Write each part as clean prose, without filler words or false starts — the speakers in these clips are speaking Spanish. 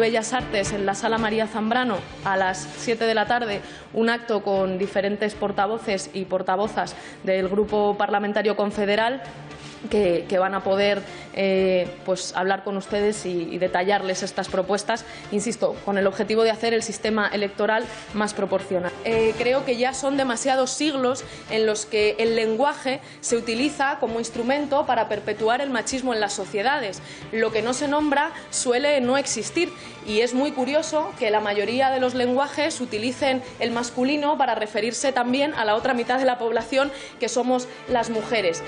Bellas Artes, en la Sala María Zambrano, a las 7 de la tarde, un acto con diferentes portavoces y portavozas del Grupo Parlamentario Confederal que van a poder pues hablar con ustedes y detallarles estas propuestas, insisto, con el objetivo de hacer el sistema electoral más proporcional. Creo que ya son demasiados siglos en los que el lenguaje se utiliza como instrumento para perpetuar el machismo en las sociedades. Lo que no se nombra suele no existir y es muy curioso que la mayoría de los lenguajes utilicen el masculino para referirse también a la otra mitad de la población, que somos las mujeres.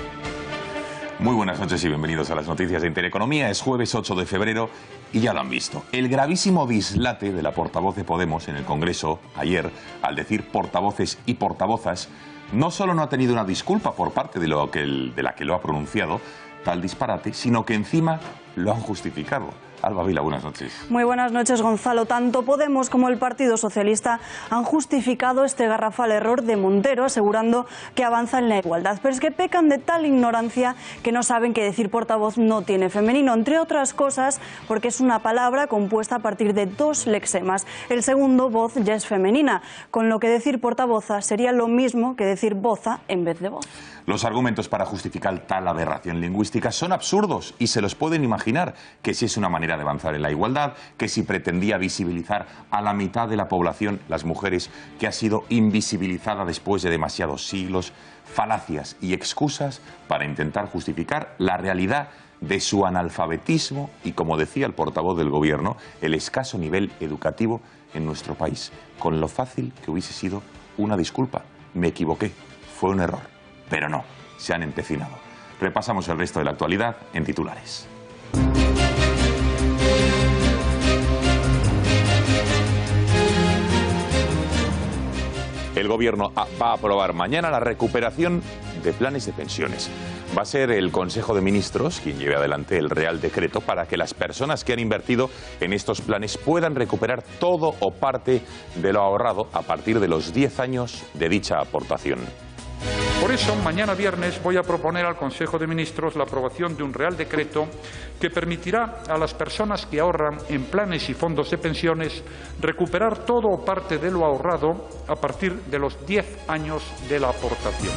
Muy buenas noches y bienvenidos a las noticias de Intereconomía. Es jueves 8 de febrero y ya lo han visto. El gravísimo dislate de la portavoz de Podemos en el Congreso ayer, al decir portavoces y portavozas, no solo no ha tenido una disculpa por parte de la que lo ha pronunciado, tal disparate, sino que encima lo han justificado. Alba Vila, buenas noches. Muy buenas noches, Gonzalo. Tanto Podemos como el Partido Socialista han justificado este garrafal error de Montero, asegurando que avanza en la igualdad. Pero es que pecan de tal ignorancia que no saben que decir portavoz no tiene femenino, entre otras cosas porque es una palabra compuesta a partir de dos lexemas. El segundo, voz, ya es femenina, con lo que decir portavoza sería lo mismo que decir boza en vez de voz. Los argumentos para justificar tal aberración lingüística son absurdos y se los pueden imaginar, que si es una manera de avanzar en la igualdad, que si pretendía visibilizar a la mitad de la población, las mujeres, que ha sido invisibilizada después de demasiados siglos, falacias y excusas para intentar justificar la realidad de su analfabetismo y, como decía el portavoz del Gobierno, el escaso nivel educativo en nuestro país, con lo fácil que hubiese sido una disculpa. Me equivoqué, fue un error. Pero no, se han empecinado. Repasamos el resto de la actualidad en titulares. El Gobierno va a aprobar mañana la recuperación de planes de pensiones. Va a ser el Consejo de Ministros quien lleve adelante el Real Decreto para que las personas que han invertido en estos planes puedan recuperar todo o parte de lo ahorrado a partir de los 10 años de dicha aportación. Por eso, mañana viernes voy a proponer al Consejo de Ministros la aprobación de un Real Decreto que permitirá a las personas que ahorran en planes y fondos de pensiones recuperar todo o parte de lo ahorrado a partir de los 10 años de la aportación.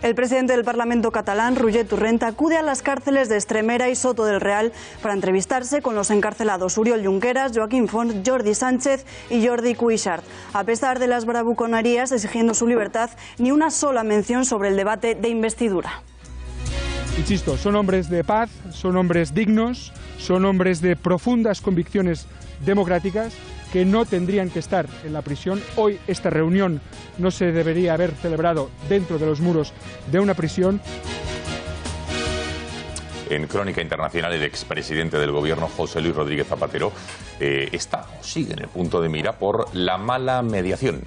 El presidente del Parlamento catalán, Roger Torrent, acude a las cárceles de Estremera y Soto del Real para entrevistarse con los encarcelados Oriol Junqueras, Joaquim Forn, Jordi Sánchez y Jordi Cuixart. A pesar de las bravuconarías exigiendo su libertad, ni una sola mención sobre el debate de investidura. Insisto, son hombres de paz, son hombres dignos, son hombres de profundas convicciones democráticas que no tendrían que estar en la prisión. Hoy esta reunión no se debería haber celebrado dentro de los muros de una prisión. En Crónica Internacional, el expresidente del Gobierno, José Luis Rodríguez Zapatero, sigue en el punto de mira por la mala mediación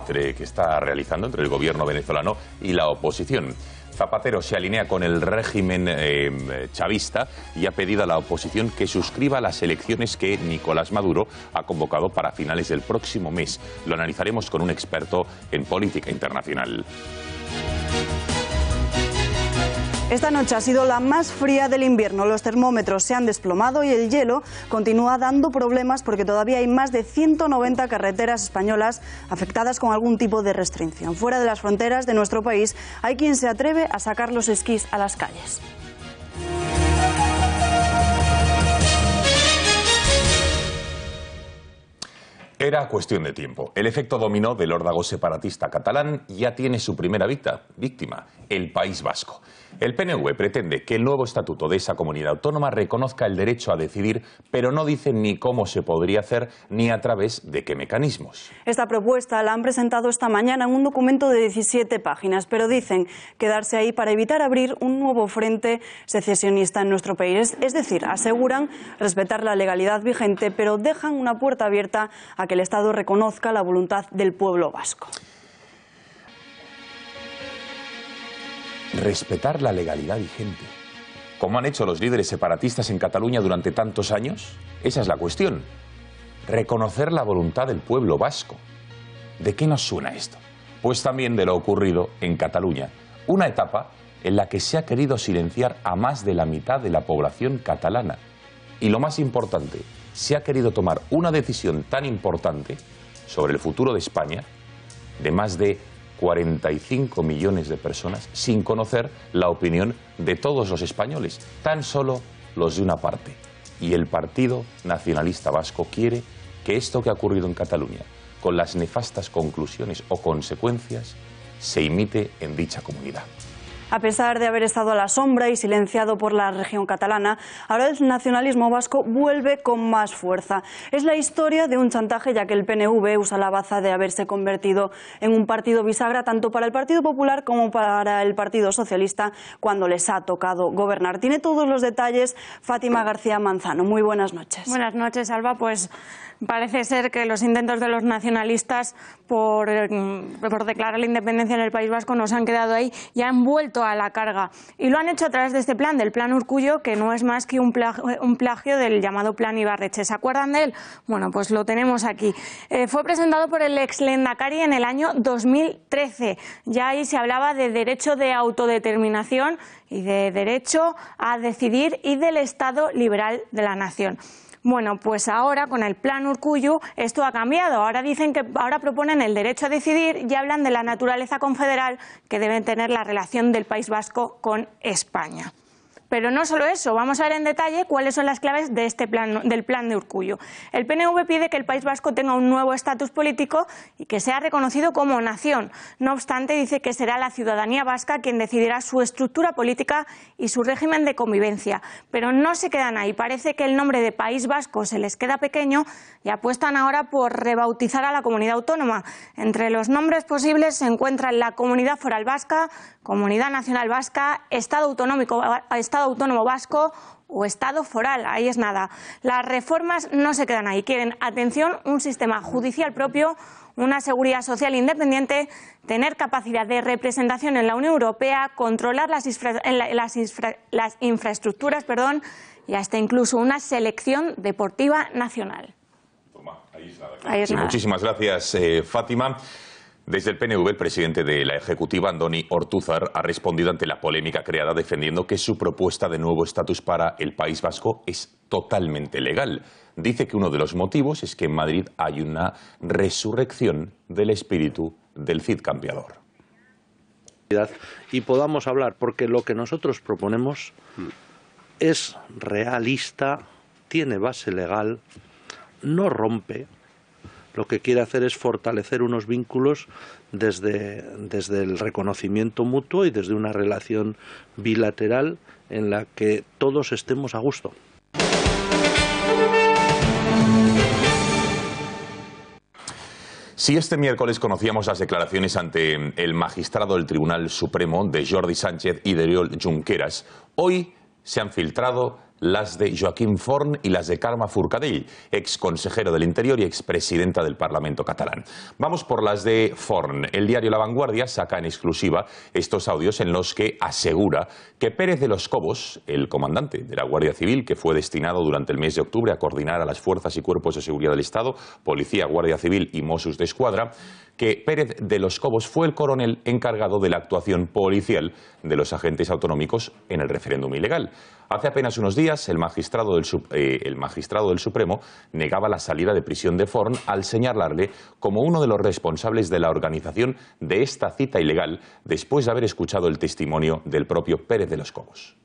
que está realizando entre el Gobierno venezolano y la oposición. Zapatero se alinea con el régimen chavista y ha pedido a la oposición que suscriba las elecciones que Nicolás Maduro ha convocado para finales del próximo mes. Lo analizaremos con un experto en política internacional. Esta noche ha sido la más fría del invierno. Los termómetros se han desplomado y el hielo continúa dando problemas porque todavía hay más de 190 carreteras españolas afectadas con algún tipo de restricción. Fuera de las fronteras de nuestro país hay quien se atreve a sacar los esquís a las calles. Era cuestión de tiempo. El efecto dominó del órdago separatista catalán ya tiene su primera víctima, el País Vasco. El PNV pretende que el nuevo estatuto de esa comunidad autónoma reconozca el derecho a decidir, pero no dice ni cómo se podría hacer ni a través de qué mecanismos. Esta propuesta la han presentado esta mañana en un documento de 17 páginas, pero dicen quedarse ahí para evitar abrir un nuevo frente secesionista en nuestro país. Es decir, aseguran respetar la legalidad vigente, pero dejan una puerta abierta a que el Estado reconozca la voluntad del pueblo vasco. Respetar la legalidad vigente, como han hecho los líderes separatistas en Cataluña durante tantos años. Esa es la cuestión. Reconocer la voluntad del pueblo vasco. ¿De qué nos suena esto? Pues también de lo ocurrido en Cataluña, una etapa en la que se ha querido silenciar a más de la mitad de la población catalana. Y lo más importante, se ha querido tomar una decisión tan importante sobre el futuro de España, de más de 45 millones de personas, sin conocer la opinión de todos los españoles, tan solo los de una parte. Y el Partido Nacionalista Vasco quiere que esto que ha ocurrido en Cataluña, con las nefastas conclusiones o consecuencias, se imite en dicha comunidad. A pesar de haber estado a la sombra y silenciado por la región catalana, ahora el nacionalismo vasco vuelve con más fuerza. Es la historia de un chantaje, ya que el PNV usa la baza de haberse convertido en un partido bisagra tanto para el Partido Popular como para el Partido Socialista cuando les ha tocado gobernar. Tiene todos los detalles Fátima García Manzano. Muy buenas noches. Buenas noches, Alba. Pues parece ser que los intentos de los nacionalistas por declarar la independencia en el País Vasco nos han quedado ahí y han vuelto a la carga. Y lo han hecho a través de este plan, del Plan Urkullu, que no es más que un plagio del llamado Plan Ibarretxe. ¿Se acuerdan de él? Bueno, pues lo tenemos aquí. Fue presentado por el ex Lehendakari en el año 2013. Ya ahí se hablaba de derecho de autodeterminación y de derecho a decidir y del Estado liberal de la nación. Bueno, pues ahora con el Plan Urkullu esto ha cambiado. Ahora proponen el derecho a decidir y hablan de la naturaleza confederal que debe tener la relación del País Vasco con España. Pero no solo eso, vamos a ver en detalle cuáles son las claves de del plan de Urkullu. El PNV pide que el País Vasco tenga un nuevo estatus político y que sea reconocido como nación. No obstante, dice que será la ciudadanía vasca quien decidirá su estructura política y su régimen de convivencia. Pero no se quedan ahí. Parece que el nombre de País Vasco se les queda pequeño y apuestan ahora por rebautizar a la comunidad autónoma. Entre los nombres posibles se encuentran la Comunidad Foral Vasca, Comunidad Nacional Vasca, Estado Autónomo Vasco o Estado foral. Ahí es nada. Las reformas no se quedan ahí. Quieren, atención, un sistema judicial propio, una seguridad social independiente, tener capacidad de representación en la Unión Europea, controlar las infraestructuras, y hasta incluso una selección deportiva nacional. Ahí es nada. Muchísimas gracias, Fátima. Desde el PNV, el presidente de la Ejecutiva, Andoni Ortúzar, ha respondido ante la polémica creada defendiendo que su propuesta de nuevo estatus para el País Vasco es totalmente legal. Dice que uno de los motivos es que en Madrid hay una resurrección del espíritu del Cid campeador. Y podamos hablar, porque lo que nosotros proponemos es realista, tiene base legal, no rompe. Lo que quiere hacer es fortalecer unos vínculos desde el reconocimiento mutuo y desde una relación bilateral en la que todos estemos a gusto. Si este miércoles conocíamos las declaraciones ante el magistrado del Tribunal Supremo de Jordi Sánchez y de Oriol Junqueras, hoy se han filtrado las de Joaquim Forn y las de Carme Forcadell, ex consejero del Interior y expresidenta del Parlamento catalán. Vamos por las de Forn. El diario La Vanguardia saca en exclusiva estos audios en los que asegura que Pérez de los Cobos, el comandante de la Guardia Civil, que fue destinado durante el mes de octubre a coordinar a las fuerzas y cuerpos de seguridad del Estado, Policía, Guardia Civil y Mossos d'Esquadra, que Pérez de los Cobos fue el coronel encargado de la actuación policial de los agentes autonómicos en el referéndum ilegal. Hace apenas unos días, el magistrado del Supremo negaba la salida de prisión de Forn al señalarle como uno de los responsables de la organización de esta cita ilegal después de haber escuchado el testimonio del propio Pérez de los Cobos.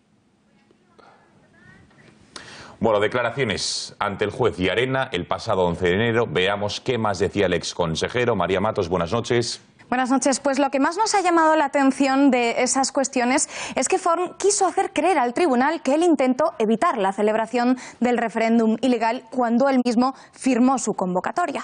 Bueno, declaraciones ante el juez Llarena el pasado 11 de enero. Veamos qué más decía el exconsejero. María Matos, buenas noches. Buenas noches. Pues lo que más nos ha llamado la atención de esas cuestiones es que Forn quiso hacer creer al tribunal que él intentó evitar la celebración del referéndum ilegal cuando él mismo firmó su convocatoria.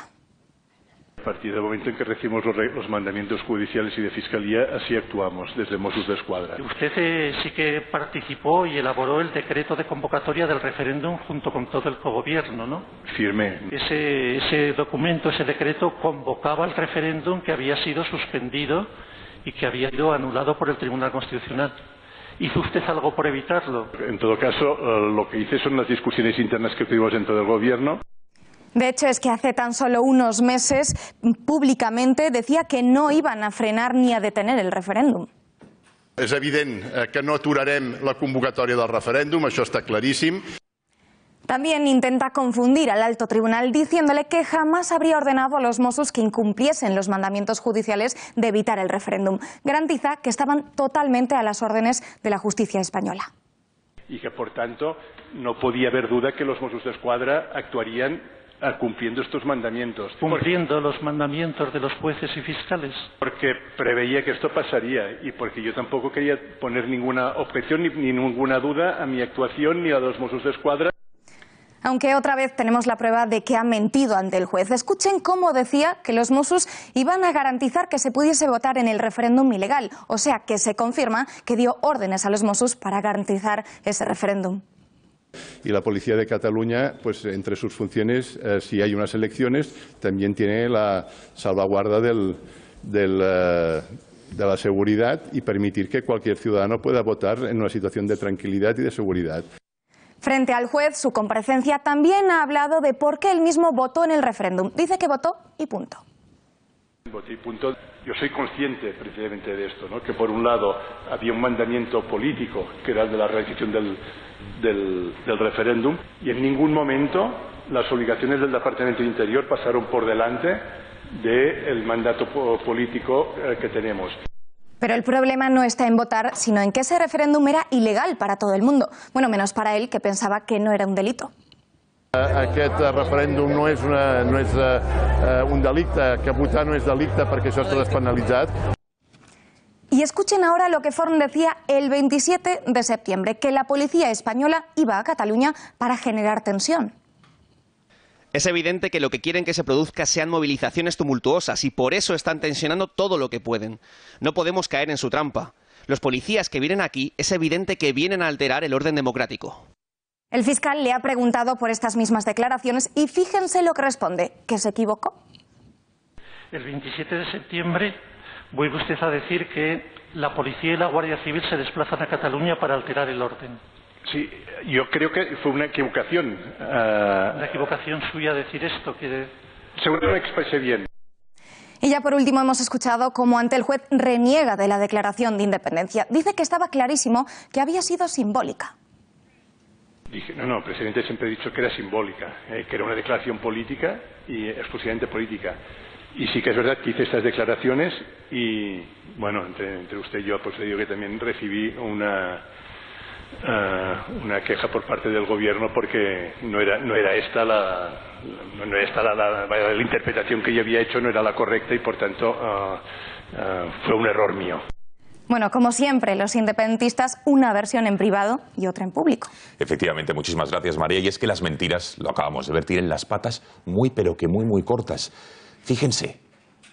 A partir del momento en que recibimos los mandamientos judiciales y de Fiscalía, así actuamos desde Mossos d'Esquadra. Usted sí que participó y elaboró el decreto de convocatoria del referéndum junto con todo el cogobierno, ¿no? Firmé. Ese documento, ese decreto, convocaba el referéndum que había sido suspendido y que había sido anulado por el Tribunal Constitucional. ¿Hizo usted algo por evitarlo? En todo caso, lo que hice son las discusiones internas que tuvimos dentro del Gobierno. De hecho, es que hace tan solo unos meses, públicamente, decía que no iban a frenar ni a detener el referéndum. És evident que no aturarem la convocatòria del referèndum, això està claríssim. También intenta confundir al alto tribunal diciéndole que jamás habría ordenado a los Mossos que incumpliesen los mandamientos judiciales de evitar el referéndum. Garantiza que estaban totalmente a las órdenes de la justicia española. Y que, por tanto, no podía haber duda que los Mossos d'Esquadra actuarían cumpliendo estos mandamientos. Cumpliendo los mandamientos de los jueces y fiscales. Porque preveía que esto pasaría y porque yo tampoco quería poner ninguna objeción ni ninguna duda a mi actuación ni a los Mossos d'Esquadra. Aunque otra vez tenemos la prueba de que ha mentido ante el juez. Escuchen cómo decía que los Mossos iban a garantizar que se pudiese votar en el referéndum ilegal. O sea, que se confirma que dio órdenes a los Mossos para garantizar ese referéndum. Y la Policía de Cataluña, pues entre sus funciones, si hay unas elecciones, también tiene la salvaguarda de la seguridad y permitir que cualquier ciudadano pueda votar en una situación de tranquilidad y de seguridad. Frente al juez, su comparecencia también ha hablado de por qué él mismo votó en el referéndum. Dice que votó y punto. Voté y punto. Yo soy consciente precisamente de esto, ¿no? Que por un lado había un mandamiento político que era el de la realización del referéndum y en ningún momento las obligaciones del Departamento de Interior pasaron por delante del mandato político que tenemos. Pero el problema no está en votar, sino en que ese referéndum era ilegal para todo el mundo. Bueno, menos para él, que pensaba que no era un delito. Aquest referèndum no és un delicte, que votar no és delicte perquè això està despenalitzat. Y escuchen ahora lo que Forn decía el 27 de septiembre, que la policía española iba a Cataluña para generar tensión. Es evidente que lo que quieren que se produzca sean movilizaciones tumultuosas y por eso están tensionando todo lo que pueden. No podemos caer en su trampa. Los policías que vienen aquí es evidente que vienen a alterar el orden democrático. El fiscal le ha preguntado por estas mismas declaraciones y fíjense lo que responde, que se equivocó. El 27 de septiembre vuelve usted a decir que la policía y la Guardia Civil se desplazan a Cataluña para alterar el orden. Sí, yo creo que fue una equivocación. ¿Una equivocación suya decir esto? Seguro que me expresé bien. Y ya por último hemos escuchado cómo ante el juez reniega de la declaración de independencia. Dice que estaba clarísimo que había sido simbólica. Dije, no, presidente, siempre he dicho que era simbólica, que era una declaración política y exclusivamente política. Y sí que es verdad que hice estas declaraciones y, bueno, entre usted y yo, pues le digo que también recibí una queja por parte del gobierno porque no era esta la interpretación que yo había hecho, no era la correcta y por tanto fue un error mío. Bueno, como siempre, los independentistas, una versión en privado y otra en público. Efectivamente, muchísimas gracias, María. Y es que las mentiras, lo acabamos de ver, tienen las patas muy muy cortas. Fíjense,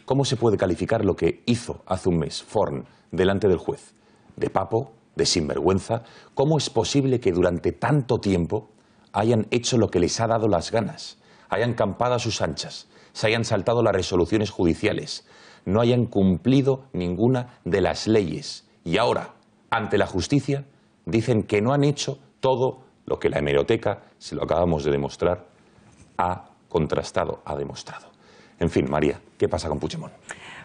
¿cómo se puede calificar lo que hizo hace un mes Forn delante del juez? De papo, de sinvergüenza. ¿Cómo es posible que durante tanto tiempo hayan hecho lo que les ha dado las ganas? Hayan campado a sus anchas, se hayan saltado las resoluciones judiciales, no hayan cumplido ninguna de las leyes y ahora, ante la justicia, dicen que no han hecho todo lo que la hemeroteca, si lo acabamos de demostrar, ha contrastado, ha demostrado. En fin, María, ¿qué pasa con Puigdemont?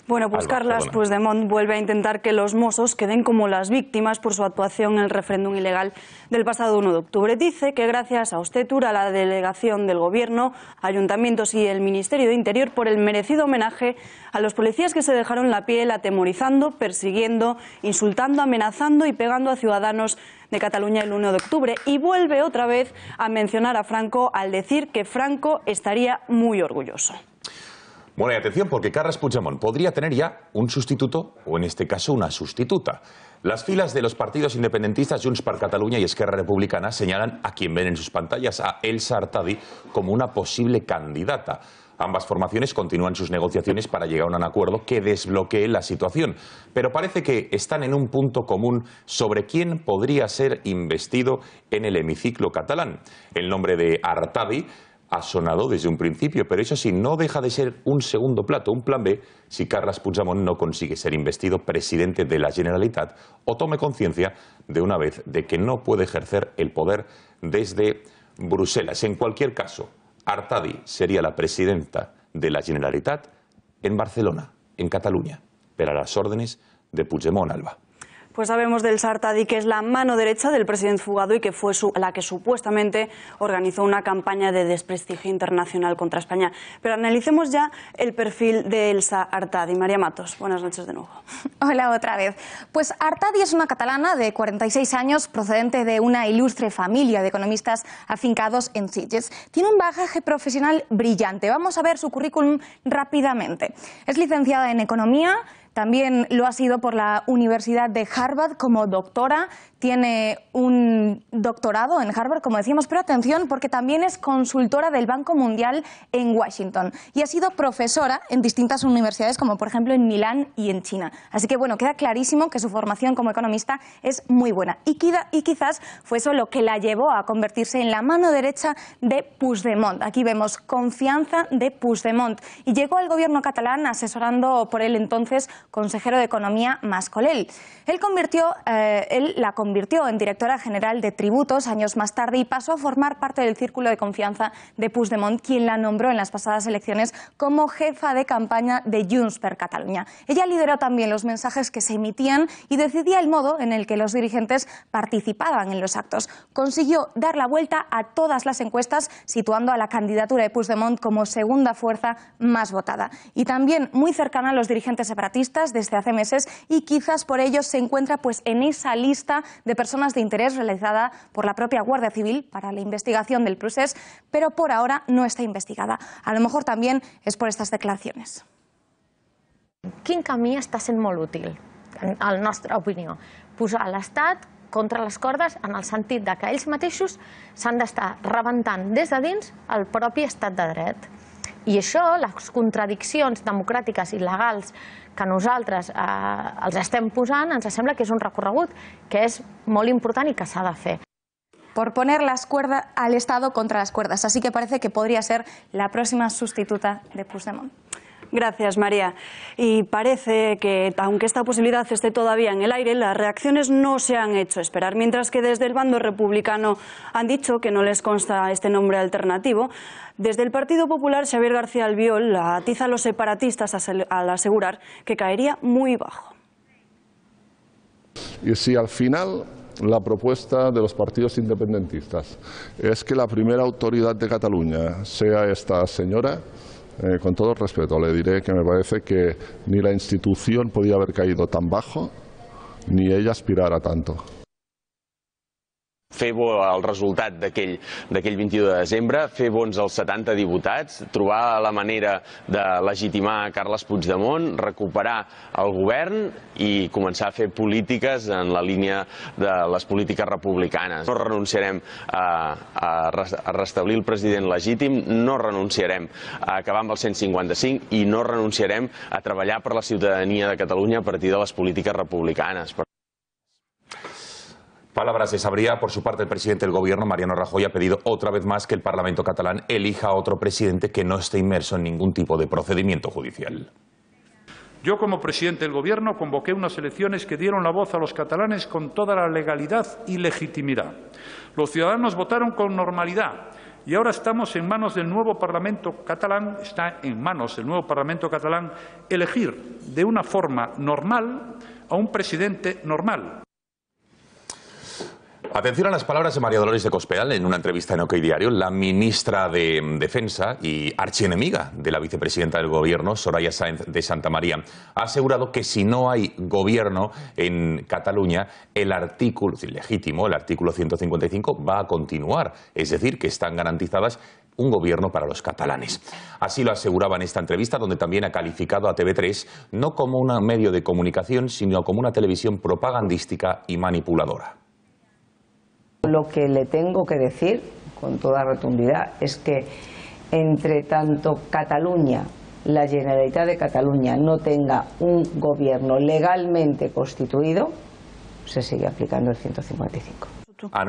Bueno, pues Carles Puigdemont vuelve a intentar que los Mossos queden como las víctimas por su actuación en el referéndum ilegal del pasado 1 de octubre. Dice que gracias a Ostetur, a la delegación del Gobierno, ayuntamientos y el Ministerio de Interior, por el merecido homenaje a los policías que se dejaron la piel atemorizando, persiguiendo, insultando, amenazando y pegando a ciudadanos de Cataluña el 1 de octubre. Y vuelve otra vez a mencionar a Franco al decir que Franco estaría muy orgulloso. Bueno, y atención, porque Carles Puigdemont podría tener ya un sustituto, o en este caso una sustituta. Las filas de los partidos independentistas Junts per Catalunya y Esquerra Republicana señalan a quien ven en sus pantallas, a Elsa Artadi, como una posible candidata. Ambas formaciones continúan sus negociaciones para llegar a un acuerdo que desbloquee la situación. Pero parece que están en un punto común sobre quién podría ser investido en el hemiciclo catalán. El nombre de Artadi ha sonado desde un principio, pero eso sí, no deja de ser un segundo plato, un plan B, si Carles Puigdemont no consigue ser investido presidente de la Generalitat o tome conciencia de una vez de que no puede ejercer el poder desde Bruselas. En cualquier caso, Artadi sería la presidenta de la Generalitat en Barcelona, en Cataluña, pero a las órdenes de Puigdemont, Alba. Pues sabemos del Sartadi, que es la mano derecha del presidente fugado y que fue la que supuestamente organizó una campaña de desprestigio internacional contra España. Pero analicemos ya el perfil de Elsa Artadi. María Matos, buenas noches de nuevo. Hola otra vez. Pues Artadi es una catalana de 46 años, procedente de una ilustre familia de economistas afincados en Sitges. Tiene un bagaje profesional brillante. Vamos a ver su currículum rápidamente. Es licenciada en Economía. También lo ha sido por la Universidad de Harvard como doctora. Tiene un doctorado en Harvard, como decíamos, pero atención, porque también es consultora del Banco Mundial en Washington y ha sido profesora en distintas universidades, como por ejemplo en Milán y en China. Así que bueno, queda clarísimo que su formación como economista es muy buena y quizás fue eso lo que la llevó a convertirse en la mano derecha de Puigdemont. Aquí vemos confianza de Puigdemont y llegó al gobierno catalán asesorando por el entonces consejero de Economía Mas Colell. Él la convirtió en directora general de tributos años más tarde y pasó a formar parte del círculo de confianza de Puigdemont, quien la nombró en las pasadas elecciones como jefa de campaña de Junts per Catalunya. Ella lideró también los mensajes que se emitían y decidía el modo en el que los dirigentes participaban en los actos. Consiguió dar la vuelta a todas las encuestas, situando a la candidatura de Puigdemont como segunda fuerza más votada. Y también muy cercana a los dirigentes separatistas desde hace meses y quizás por ello se encuentra pues en esa lista de personas de interés realizada por la propia Guardia Civil para la investigación del procés, pero por ahora no está investigada. A lo mejor también es por estas declaraciones. Quin camí està sent molt útil, en la nostra opinió? Posar l'Estat contra les cordes en el sentit de que ells mateixos s'han d'estar rebentant des de dins el propi estat de dret. I això, les contradiccions democràtiques i legals que nosaltres els estem posant, ens sembla que és un recorregut que és molt important i que s'ha de fer. Por poner al Estado contra las cuerdas. Así que parece que podría ser la próxima sustituta de Puigdemont. Gracias, María. Y parece que, aunque esta posibilidad esté todavía en el aire, las reacciones no se han hecho esperar. Mientras que desde el bando republicano han dicho que no les consta este nombre alternativo, desde el Partido Popular, Xavier García Albiol atiza a los separatistas al asegurar que caería muy bajo. Y si al final la propuesta de los partidos independentistas es que la primera autoridad de Cataluña sea esta señora, con todo el respeto le diré que me parece que ni la institución podía haber caído tan bajo ni ella aspirar a tanto. Fer bo el resultat d'aquell 22 de desembre, fer bons els 70 diputats, trobar la manera de legitimar Carles Puigdemont, recuperar el govern i començar a fer polítiques en la línia de les polítiques republicanes. No renunciarem a restablir el president legítim, no renunciarem a acabar amb el 155 i no renunciarem a treballar per la ciutadania de Catalunya a partir de les polítiques republicanes. Palabras de Sabría. Por su parte, el presidente del Gobierno, Mariano Rajoy, ha pedido otra vez más que el Parlamento catalán elija a otro presidente que no esté inmerso en ningún tipo de procedimiento judicial. Yo, como presidente del Gobierno, convoqué unas elecciones que dieron la voz a los catalanes con toda la legalidad y legitimidad. Los ciudadanos votaron con normalidad y ahora estamos en manos del nuevo Parlamento catalán, está en manos del nuevo Parlamento catalán elegir de una forma normal a un presidente normal. Atención a las palabras de María Dolores de Cospedal en una entrevista en OK Diario. La ministra de Defensa y archienemiga de la vicepresidenta del Gobierno, Soraya Sáenz de Santamaría, ha asegurado que si no hay gobierno en Cataluña, el artículo legítimo, el artículo 155, va a continuar. Es decir, que están garantizadas un gobierno para los catalanes. Así lo aseguraba en esta entrevista, donde también ha calificado a TV3 no como un medio de comunicación, sino como una televisión propagandística y manipuladora. Lo que le tengo que decir, con toda rotundidad, es que entre tanto Cataluña, la Generalitat de Cataluña, no tenga un gobierno legalmente constituido, se sigue aplicando el 155.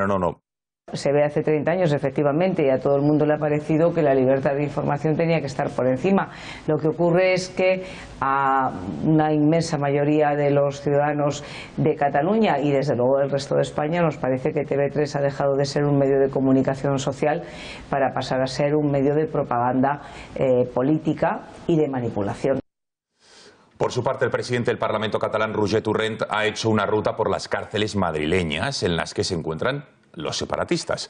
No. Se ve hace 30 años, efectivamente, y a todo el mundo le ha parecido que la libertad de información tenía que estar por encima. Lo que ocurre es que a una inmensa mayoría de los ciudadanos de Cataluña y desde luego del resto de España nos parece que TV3 ha dejado de ser un medio de comunicación social para pasar a ser un medio de propaganda política y de manipulación. Por su parte, el presidente del Parlamento catalán, Roger Torrent, ha hecho una ruta por las cárceles madrileñas en las que se encuentran los separatistas.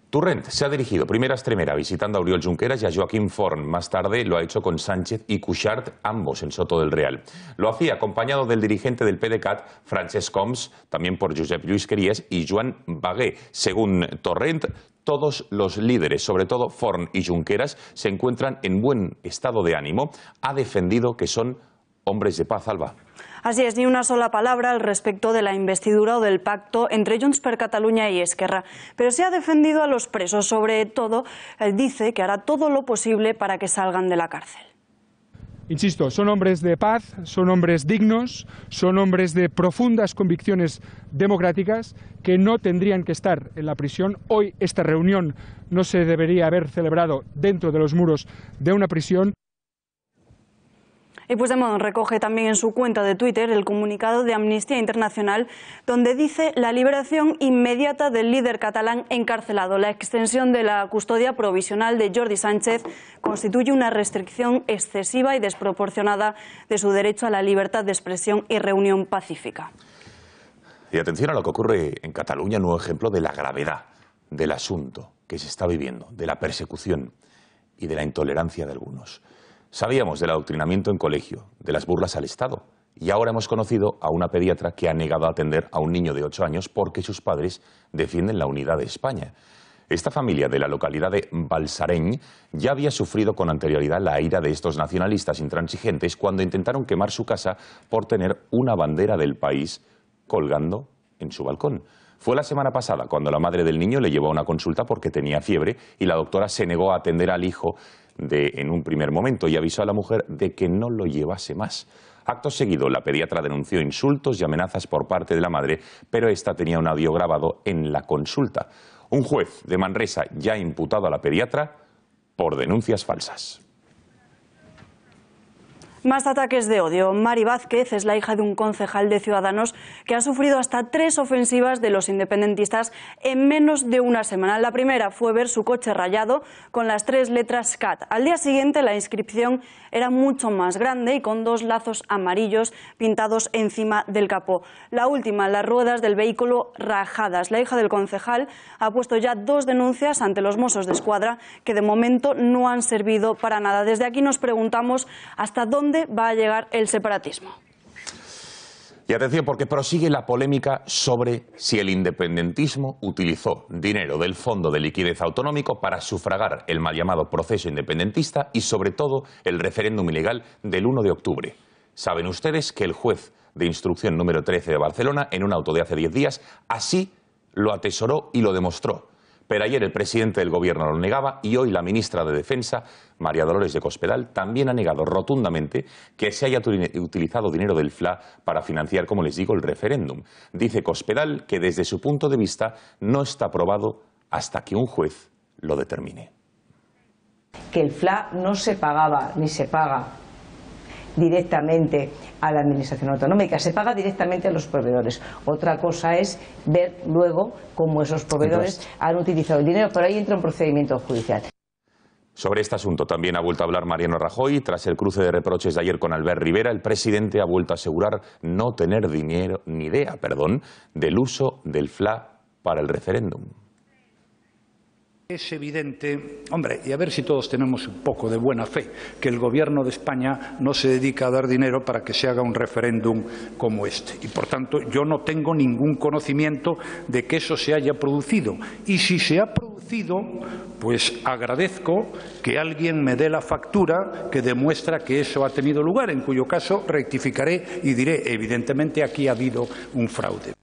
Torrent se ha dirigido primero a Extremera visitando a Oriol Junqueras y a Joaquim Forn. Más tarde lo ha hecho con Sánchez y Cuixart, ambos en Soto del Real. Lo hacía acompañado del dirigente del PDeCAT, Francesc Homs, también por Josep Lluís Queries y Joan Bagué. Según Torrent, todos los líderes, sobre todo Forn y Junqueras, se encuentran en buen estado de ánimo. Ha defendido que son hombres de paz, Alba. Así es, ni una sola palabra al respecto de la investidura o del pacto entre Junts per Catalunya y Esquerra. Pero se ha defendido a los presos, sobre todo, dice que hará todo lo posible para que salgan de la cárcel. Insisto, son hombres de paz, son hombres dignos, son hombres de profundas convicciones democráticas que no tendrían que estar en la prisión. Hoy esta reunión no se debería haber celebrado dentro de los muros de una prisión. Y Puigdemont recoge también en su cuenta de Twitter el comunicado de Amnistía Internacional donde dice la liberación inmediata del líder catalán encarcelado. La extensión de la custodia provisional de Jordi Sánchez constituye una restricción excesiva y desproporcionada de su derecho a la libertad de expresión y reunión pacífica. Y atención a lo que ocurre en Cataluña, nuevo ejemplo de la gravedad del asunto que se está viviendo, de la persecución y de la intolerancia de algunos. Sabíamos del adoctrinamiento en colegio, de las burlas al Estado, y ahora hemos conocido a una pediatra que ha negado a atender a un niño de 8 años porque sus padres defienden la unidad de España. Esta familia de la localidad de Balsareny ya había sufrido con anterioridad la ira de estos nacionalistas intransigentes cuando intentaron quemar su casa por tener una bandera del país colgando en su balcón. Fue la semana pasada cuando la madre del niño le llevó a una consulta porque tenía fiebre y la doctora se negó a atender al hijo en un primer momento y avisó a la mujer de que no lo llevase más. Acto seguido, la pediatra denunció insultos y amenazas por parte de la madre, pero esta tenía un audio grabado en la consulta. Un juez de Manresa ya ha imputado a la pediatra por denuncias falsas. Más ataques de odio. Mari Vázquez es la hija de un concejal de Ciudadanos que ha sufrido hasta 3 ofensivas de los independentistas en menos de una semana. La primera fue ver su coche rayado con las 3 letras CAT. Al día siguiente la inscripción era mucho más grande y con 2 lazos amarillos pintados encima del capó. La última, las ruedas del vehículo rajadas. La hija del concejal ha puesto ya 2 denuncias ante los Mossos d'Esquadra que de momento no han servido para nada. Desde aquí nos preguntamos hasta dónde va a llegar el separatismo. Y atención, porque prosigue la polémica sobre si el independentismo utilizó dinero del Fondo de Liquidez Autonómico para sufragar el mal llamado proceso independentista y sobre todo el referéndum ilegal del 1 de octubre. Saben ustedes que el juez de instrucción número 13 de Barcelona, en un auto de hace 10 días, así lo atesoró y lo demostró. Pero ayer el presidente del Gobierno lo negaba y hoy la ministra de Defensa, María Dolores de Cospedal, también ha negado rotundamente que se haya utilizado dinero del FLA para financiar, como les digo, el referéndum. Dice Cospedal que desde su punto de vista no está probado hasta que un juez lo determine. Que el FLA no se pagaba ni se paga directamente a la Administración Autonómica, se paga directamente a los proveedores. Otra cosa es ver luego cómo esos proveedores han utilizado el dinero, pero ahí entra un procedimiento judicial. Sobre este asunto también ha vuelto a hablar Mariano Rajoy. Tras el cruce de reproches de ayer con Albert Rivera, el presidente ha vuelto a asegurar no tener ni idea del uso del FLA para el referéndum. Es evidente, hombre, y a ver si todos tenemos un poco de buena fe, que el Gobierno de España no se dedica a dar dinero para que se haga un referéndum como este. Y, por tanto, yo no tengo ningún conocimiento de que eso se haya producido. Y si se ha producido, pues agradezco que alguien me dé la factura que demuestra que eso ha tenido lugar, en cuyo caso rectificaré y diré, evidentemente, aquí ha habido un fraude.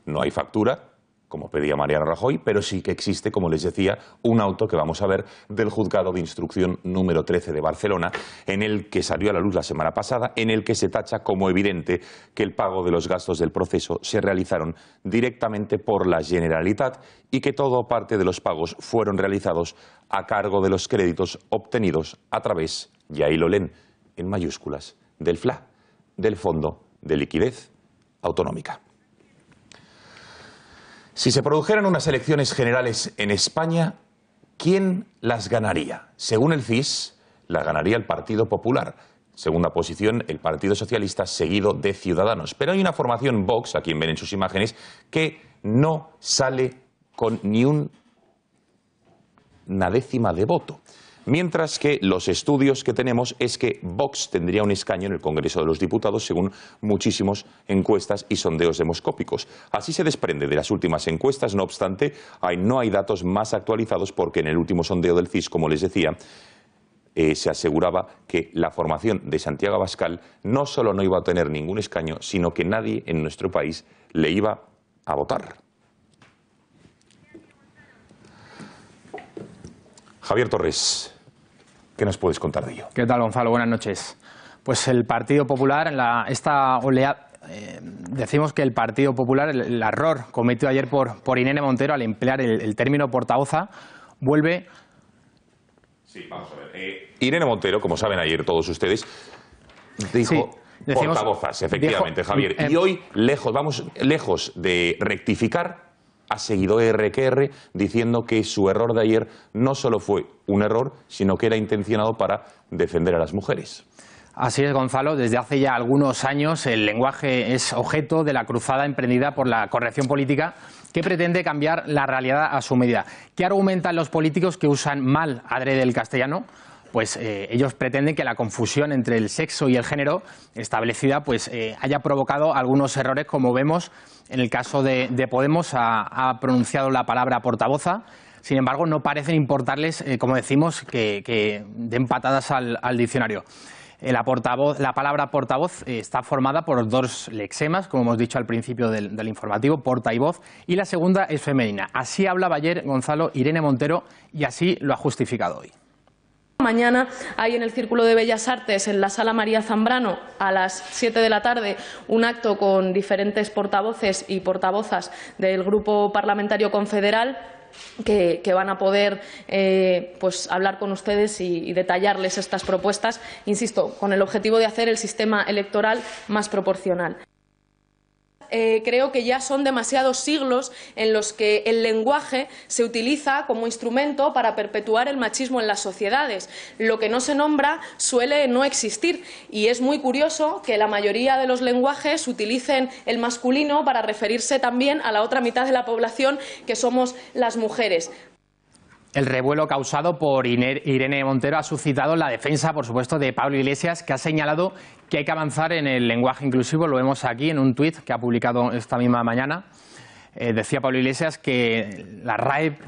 No hay factura, como pedía Mariano Rajoy, pero sí que existe, como les decía, un auto que vamos a ver del Juzgado de Instrucción número 13 de Barcelona, en el que salió a la luz la semana pasada, en el que se tacha como evidente que el pago de los gastos del proceso se realizaron directamente por la Generalitat y que todo o parte de los pagos fueron realizados a cargo de los créditos obtenidos a través, y ahí lo leen en mayúsculas, del FLA, del Fondo de Liquidez Autonómica. Si se produjeran unas elecciones generales en España, ¿quién las ganaría? Según el CIS, las ganaría el Partido Popular. Segunda posición, el Partido Socialista, seguido de Ciudadanos. Pero hay una formación, Vox, a quien ven en sus imágenes, que no sale con ni una décima de voto. Mientras que los estudios que tenemos es que Vox tendría un escaño en el Congreso de los Diputados, según muchísimas encuestas y sondeos demoscópicos. Así se desprende de las últimas encuestas. No obstante, no hay datos más actualizados porque en el último sondeo del CIS, como les decía, se aseguraba que la formación de Santiago Abascal no solo no iba a tener ningún escaño, sino que nadie en nuestro país le iba a votar. Javier Torres, ¿qué nos puedes contar de ello? ¿Qué tal, Gonzalo? Buenas noches. Pues el Partido Popular, esta oleada, decimos que el Partido Popular, el error cometido ayer por Irene Montero al emplear el término portavoza, vuelve... Sí, vamos a ver. Irene Montero, como saben ayer todos ustedes, dijo portavozas, efectivamente, Javier. Y hoy, lejos de rectificar, ha seguido R diciendo que su error de ayer no solo fue un error, sino que era intencionado para defender a las mujeres. Así es, Gonzalo. Desde hace ya algunos años el lenguaje es objeto de la cruzada emprendida por la corrección política que pretende cambiar la realidad a su medida. ¿Qué argumentan los políticos que usan mal adrede el castellano? Pues ellos pretenden que la confusión entre el sexo y el género establecida haya provocado algunos errores, como vemos en el caso de Podemos, ha pronunciado la palabra portavoza. Sin embargo, no parecen importarles, como decimos, que den patadas al diccionario. La palabra portavoz está formada por dos lexemas, como hemos dicho al principio del informativo, porta y voz, y la segunda es femenina. Así hablaba ayer, Gonzalo, Irene Montero, y así lo ha justificado hoy. Mañana hay en el Círculo de Bellas Artes, en la Sala María Zambrano, a las 7 de la tarde, un acto con diferentes portavoces y portavozas del Grupo Parlamentario Confederal que van a poder hablar con ustedes y detallarles estas propuestas, insisto, con el objetivo de hacer el sistema electoral más proporcional. Creo que ya son demasiados siglos en los que el lenguaje se utiliza como instrumento para perpetuar el machismo en las sociedades. Lo que no se nombra suele no existir y es muy curioso que la mayoría de los lenguajes utilicen el masculino para referirse también a la otra mitad de la población, que somos las mujeres. El revuelo causado por Irene Montero ha suscitado la defensa, por supuesto, de Pablo Iglesias, que ha señalado que hay que avanzar en el lenguaje inclusivo. Lo vemos aquí en un tuit que ha publicado esta misma mañana. Decía Pablo Iglesias que la RAE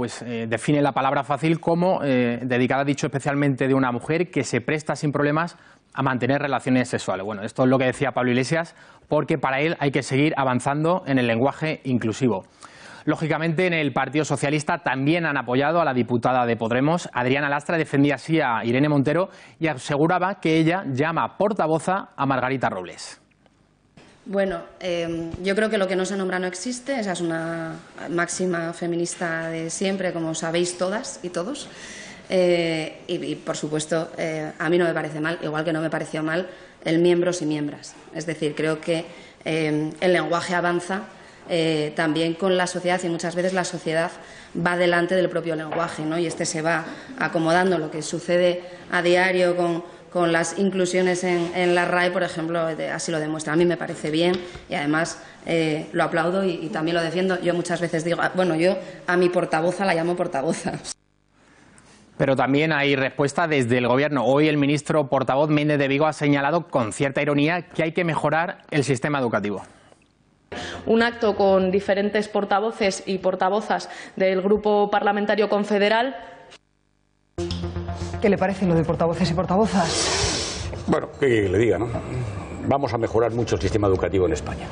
define la palabra fácil como dedicada, dicho especialmente de una mujer que se presta sin problemas a mantener relaciones sexuales. Bueno, esto es lo que decía Pablo Iglesias, porque para él hay que seguir avanzando en el lenguaje inclusivo. Lógicamente, en el Partido Socialista también han apoyado a la diputada de Podemos. Adriana Lastra defendía así a Irene Montero y aseguraba que ella llama portavoza a Margarita Robles. Bueno, yo creo que lo que no se nombra no existe. Esa es una máxima feminista de siempre, como sabéis todas y todos. Y por supuesto, a mí no me parece mal, igual que no me pareció mal el miembros y miembras. Es decir, creo que el lenguaje avanza también con la sociedad, y muchas veces la sociedad va delante del propio lenguaje, ¿no? Y este se va acomodando. Lo que sucede a diario con las inclusiones en la RAE, por ejemplo, así lo demuestra. A mí me parece bien y además lo aplaudo y también lo defiendo. Yo muchas veces digo, bueno, yo a mi portavoza la llamo portavoza. Pero también hay respuesta desde el Gobierno. Hoy el ministro portavoz Méndez de Vigo ha señalado con cierta ironía que hay que mejorar el sistema educativo. Un acto con diferentes portavoces y portavozas del Grupo Parlamentario Confederal. ¿Qué le parece lo de portavoces y portavozas? Bueno, que le diga, ¿no? Vamos a mejorar mucho el sistema educativo en España.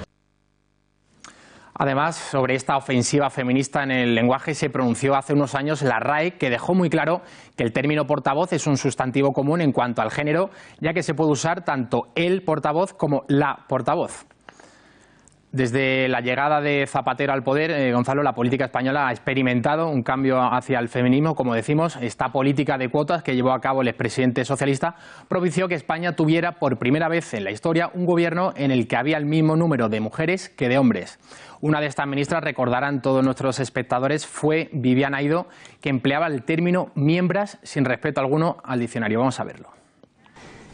Además, sobre esta ofensiva feminista en el lenguaje se pronunció hace unos años la RAE, que dejó muy claro que el término portavoz es un sustantivo común en cuanto al género, ya que se puede usar tanto el portavoz como la portavoz. Desde la llegada de Zapatero al poder, Gonzalo, la política española ha experimentado un cambio hacia el feminismo. Como decimos, esta política de cuotas que llevó a cabo el expresidente socialista propició que España tuviera por primera vez en la historia un gobierno en el que había el mismo número de mujeres que de hombres. Una de estas ministras, recordarán todos nuestros espectadores, fue Viviane Aidó, que empleaba el término miembras sin respeto alguno al diccionario. Vamos a verlo.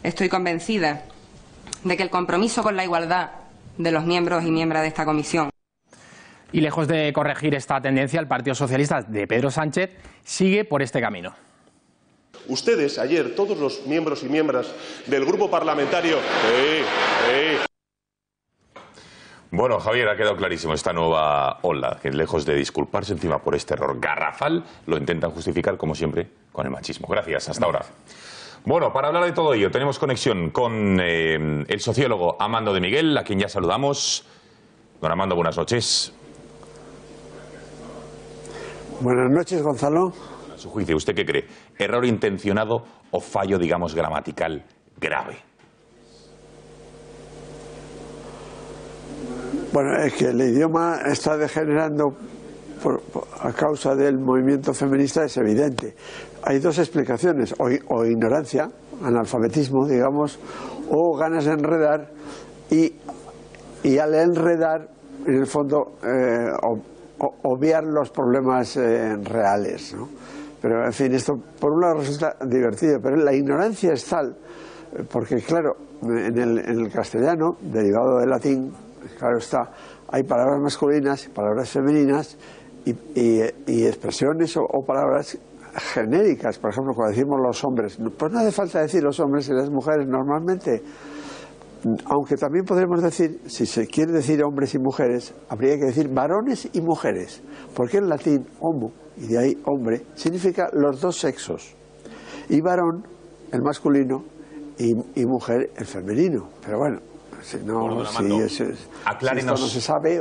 Estoy convencida de que el compromiso con la igualdad de los miembros y miembros de esta comisión. Y lejos de corregir esta tendencia, el Partido Socialista de Pedro Sánchez sigue por este camino. Ustedes, ayer, todos los miembros y miembros del grupo parlamentario... Bueno, Javier, ha quedado clarísimo esta nueva ola, que lejos de disculparse encima por este error garrafal, lo intentan justificar, como siempre, con el machismo. Gracias, hasta ahora. Bueno, para hablar de todo ello, tenemos conexión con el sociólogo Amando de Miguel, a quien ya saludamos. Don Amando, buenas noches. Buenas noches, Gonzalo. A su juicio, ¿usted qué cree? ¿Error intencionado o fallo, digamos, gramatical grave? Bueno, es que el idioma está degenerando a causa del movimiento feminista, es evidente. Hay dos explicaciones, o ignorancia, analfabetismo, digamos, o ganas de enredar, y al enredar, en el fondo, obviar los problemas reales, ¿no? Pero, en fin, esto por un lado resulta divertido, pero la ignorancia es tal, porque, claro, en el castellano, derivado del latín, claro está, hay palabras masculinas y palabras femeninas y expresiones o palabras genéricas. Por ejemplo, cuando decimos los hombres, pues no hace falta decir los hombres y las mujeres normalmente, aunque también podremos decir, si se quiere decir hombres y mujeres, habría que decir varones y mujeres, porque en latín homo, y de ahí hombre, significa los dos sexos, y varón el masculino y mujer el femenino. Pero bueno, si no, si esto no se sabe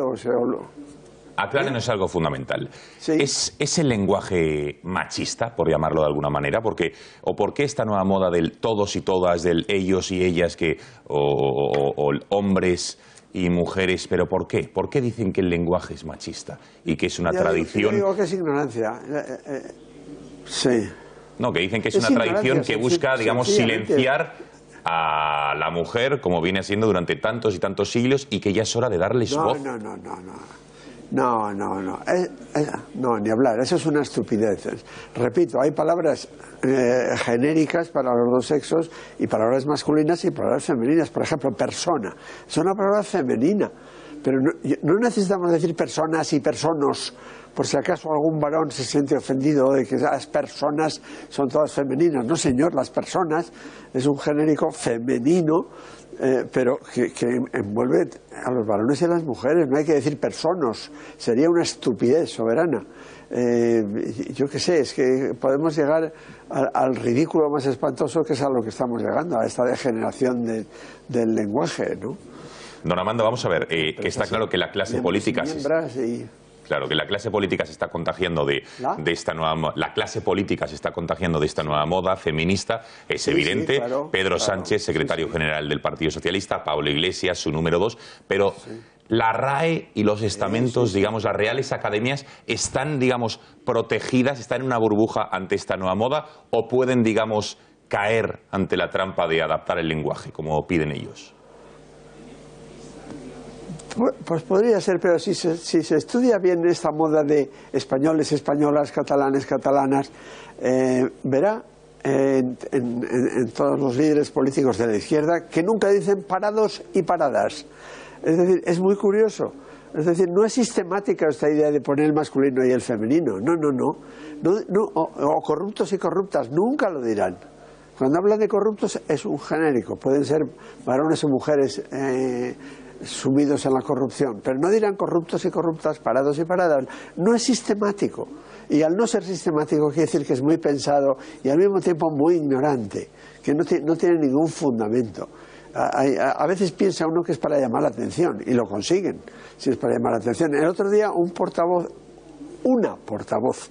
Aclárenos algo fundamental. Sí. ¿Es el lenguaje machista, por llamarlo de alguna manera? ¿O por qué esta nueva moda del todos y todas, del ellos y ellas, o hombres y mujeres? ¿Pero por qué? ¿Por qué dicen que el lenguaje es machista y que es una tradición? Yo digo que es ignorancia. Sí. No, que dicen que es una tradición que busca, digamos, silenciar a la mujer, como viene haciendo durante tantos y tantos siglos, y que ya es hora de darles voz. No, ni hablar, eso es una estupidez. Repito, hay palabras genéricas para los dos sexos y palabras masculinas y palabras femeninas. Por ejemplo, persona, es una palabra femenina, pero no necesitamos decir personas y personas, por si acaso algún varón se siente ofendido de que las personas son todas femeninas. No, señor, las personas es un genérico femenino, pero que envuelve a los varones y a las mujeres. No hay que decir personas, sería una estupidez soberana. Yo qué sé, es que podemos llegar al ridículo más espantoso, que es a lo que estamos llegando, a esta degeneración del lenguaje, ¿no? Don Amando, vamos a ver, que está claro que la clase política... Claro, que la clase política se está contagiando de esta nueva... La clase política se está contagiando de esta nueva moda feminista, es evidente. Sí, claro, Pedro Sánchez, secretario general del Partido Socialista, Pablo Iglesias, su número 2, pero la RAE y los estamentos, digamos, las reales academias, ¿están, digamos, protegidas, están en una burbuja ante esta nueva moda o pueden, digamos, caer ante la trampa de adaptar el lenguaje, como piden ellos? Pues podría ser, pero si se estudia bien esta moda de españoles, españolas, catalanes, catalanas, verá en todos los líderes políticos de la izquierda que nunca dicen parados y paradas. Es decir, es muy curioso. Es decir, no es sistemática esta idea de poner el masculino y el femenino. No. O corruptos y corruptas, nunca lo dirán. Cuando hablan de corruptos es un genérico. Pueden ser varones o mujeres sumidos en la corrupción, pero no dirán corruptos y corruptas, parados y paradas. No es sistemático, y al no ser sistemático quiere decir que es muy pensado y al mismo tiempo muy ignorante, que no tiene ningún fundamento. A veces piensa uno que es para llamar la atención, y lo consiguen, si es para llamar la atención. El otro día una portavoz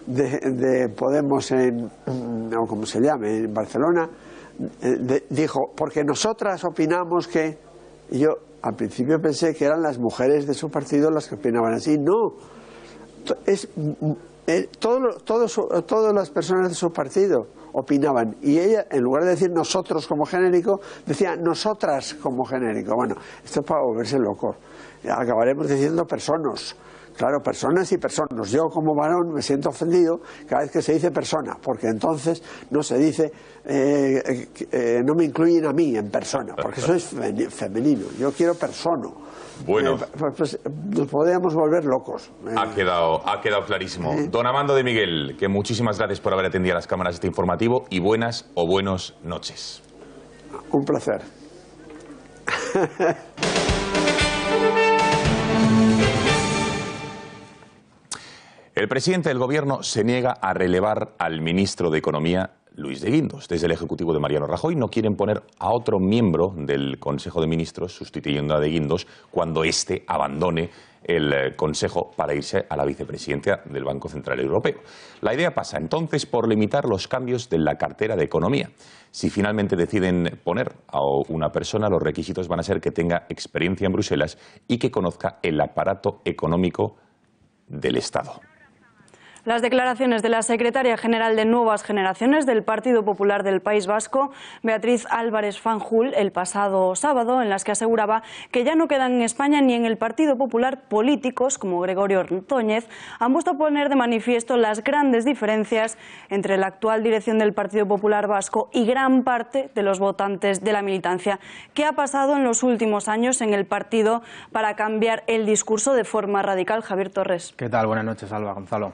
de Podemos o como se llame, en Barcelona, dijo, porque nosotras opinamos que... Y yo al principio pensé que eran las mujeres de su partido las que opinaban así. No, es todas las personas de su partido opinaban, y ella, en lugar de decir nosotros como genérico, decía nosotras como genérico. Bueno, esto es para volverse loco. Acabaremos diciendo personas. Claro, personas y personas. Yo como varón me siento ofendido cada vez que se dice persona, porque entonces no se dice, no me incluyen a mí en persona, porque eso es femenino. Yo quiero persona. Bueno, pues nos podríamos volver locos. Ha quedado clarísimo. Don Amando de Miguel, que muchísimas gracias por haber atendido a las cámaras de este informativo y buenas o buenos noches. Un placer. El presidente del Gobierno se niega a relevar al ministro de Economía, Luis de Guindos. Desde el Ejecutivo de Mariano Rajoy no quieren poner a otro miembro del Consejo de Ministros sustituyendo a de Guindos cuando éste abandone el Consejo para irse a la vicepresidencia del Banco Central Europeo. La idea pasa entonces por limitar los cambios de la cartera de Economía. Si finalmente deciden poner a una persona, los requisitos van a ser que tenga experiencia en Bruselas y que conozca el aparato económico del Estado. Las declaraciones de la secretaria general de Nuevas Generaciones del Partido Popular del País Vasco, Beatriz Álvarez Fanjul, el pasado sábado, en las que aseguraba que ya no quedan en España ni en el Partido Popular políticos como Gregorio Ordóñez, han puesto a poner de manifiesto las grandes diferencias entre la actual dirección del Partido Popular Vasco y gran parte de los votantes de la militancia. ¿Qué ha pasado en los últimos años en el partido para cambiar el discurso de forma radical? Javier Torres. ¿Qué tal? Buenas noches, Alba, Gonzalo.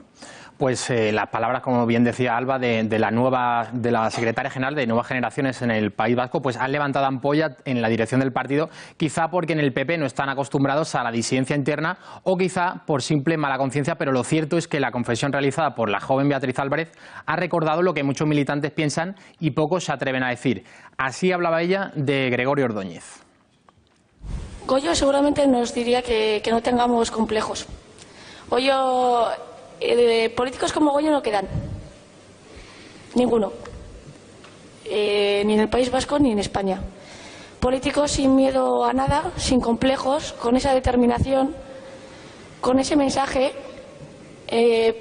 Pues las palabras, como bien decía Alba, de la secretaria general de Nuevas Generaciones en el País Vasco, pues han levantado ampolla en la dirección del partido, quizá porque en el PP no están acostumbrados a la disidencia interna o quizá por simple mala conciencia, pero lo cierto es que la confesión realizada por la joven Beatriz Álvarez ha recordado lo que muchos militantes piensan y pocos se atreven a decir. Así hablaba ella de Gregorio Ordóñez. Goyo seguramente nos diría que no tengamos complejos. Políticos como Goyo no quedan. Ninguno. Ni en el País Vasco ni en España. Políticos sin miedo a nada, sin complejos, con esa determinación, con ese mensaje.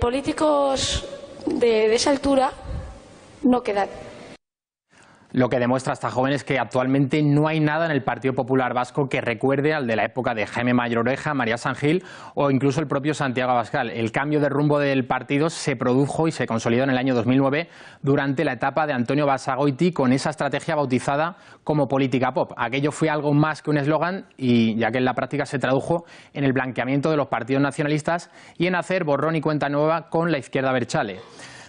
Políticos de esa altura no quedan. Lo que demuestra esta joven es que actualmente no hay nada en el Partido Popular Vasco que recuerde al de la época de Jaime Mayor-Oreja, María San Gil o incluso el propio Santiago Abascal. El cambio de rumbo del partido se produjo y se consolidó en el año 2009 durante la etapa de Antonio Basagoiti con esa estrategia bautizada como política pop. Aquello fue algo más que un eslogan y ya que en la práctica se tradujo en el blanqueamiento de los partidos nacionalistas y en hacer borrón y cuenta nueva con la izquierda abertzale.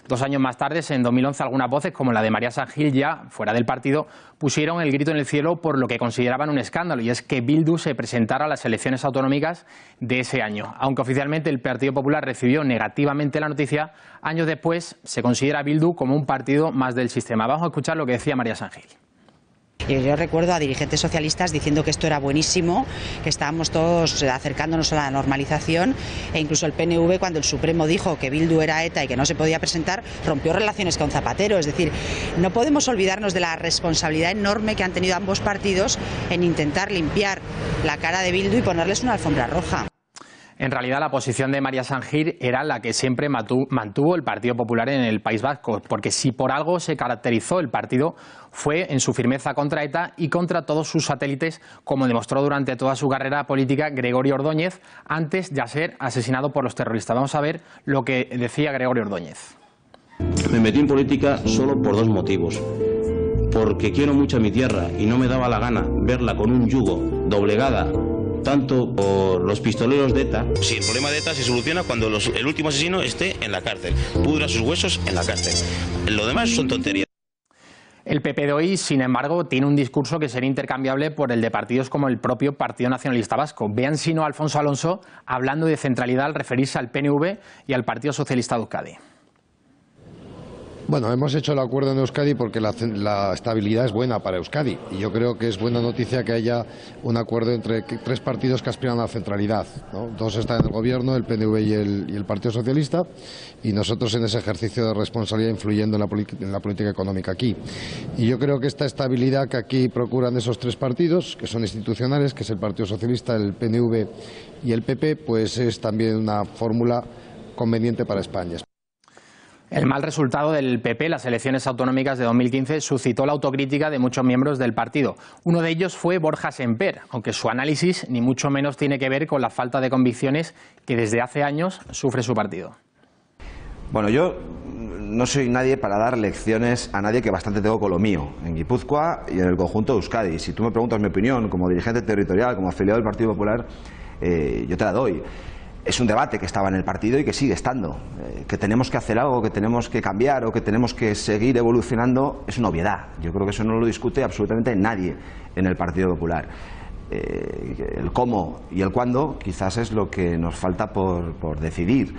2 años más tarde, en 2011, algunas voces, como la de María San Gil, ya fuera del partido, pusieron el grito en el cielo por lo que consideraban un escándalo, y es que Bildu se presentara a las elecciones autonómicas de ese año. Aunque oficialmente el Partido Popular recibió negativamente la noticia, años después se considera Bildu como un partido más del sistema. Vamos a escuchar lo que decía María San Gil. Yo recuerdo a dirigentes socialistas diciendo que esto era buenísimo, que estábamos todos acercándonos a la normalización, e incluso el PNV, cuando el Supremo dijo que Bildu era ETA y que no se podía presentar, rompió relaciones con Zapatero. Es decir, no podemos olvidarnos de la responsabilidad enorme que han tenido ambos partidos en intentar limpiar la cara de Bildu y ponerles una alfombra roja. En realidad, la posición de María San Gil era la que siempre mantuvo el Partido Popular en el País Vasco, porque si por algo se caracterizó el partido fue en su firmeza contra ETA y contra todos sus satélites, como demostró durante toda su carrera política Gregorio Ordóñez, antes de ser asesinado por los terroristas. Vamos a ver lo que decía Gregorio Ordóñez. Me metí en política solo por 2 motivos. Porque quiero mucho a mi tierra y no me daba la gana verla con un yugo, doblegada, tanto por los pistoleros de ETA. Sí, el problema de ETA se soluciona cuando el último asesino esté en la cárcel, pudra sus huesos en la cárcel. Lo demás son tonterías. El PP de hoy, sin embargo, tiene un discurso que sería intercambiable por el de partidos como el propio Partido Nacionalista Vasco. Vean si no a Alfonso Alonso hablando de centralidad al referirse al PNV y al Partido Socialista de Euskadi. Bueno, hemos hecho el acuerdo en Euskadi porque la estabilidad es buena para Euskadi y yo creo que es buena noticia que haya un acuerdo entre tres partidos que aspiran a la centralidad, ¿no? Dos están en el gobierno, el PNV y el Partido Socialista, y nosotros en ese ejercicio de responsabilidad influyendo en la política económica aquí. Y yo creo que esta estabilidad que aquí procuran esos tres partidos, que son institucionales, que es el Partido Socialista, el PNV y el PP, pues es también una fórmula conveniente para España. El mal resultado del PP en las elecciones autonómicas de 2015 suscitó la autocrítica de muchos miembros del partido. Uno de ellos fue Borja Semper, aunque su análisis ni mucho menos tiene que ver con la falta de convicciones que desde hace años sufre su partido. Bueno, yo no soy nadie para dar lecciones a nadie, que bastante tengo con lo mío, en Guipúzcoa y en el conjunto de Euskadi. Si tú me preguntas mi opinión como dirigente territorial, como afiliado del Partido Popular, yo te la doy. Es un debate que estaba en el partido y que sigue estando. Que tenemos que hacer algo, que tenemos que cambiar o que tenemos que seguir evolucionando es una obviedad. Yo creo que eso no lo discute absolutamente nadie en el Partido Popular. El cómo y el cuándo quizás es lo que nos falta por decidir.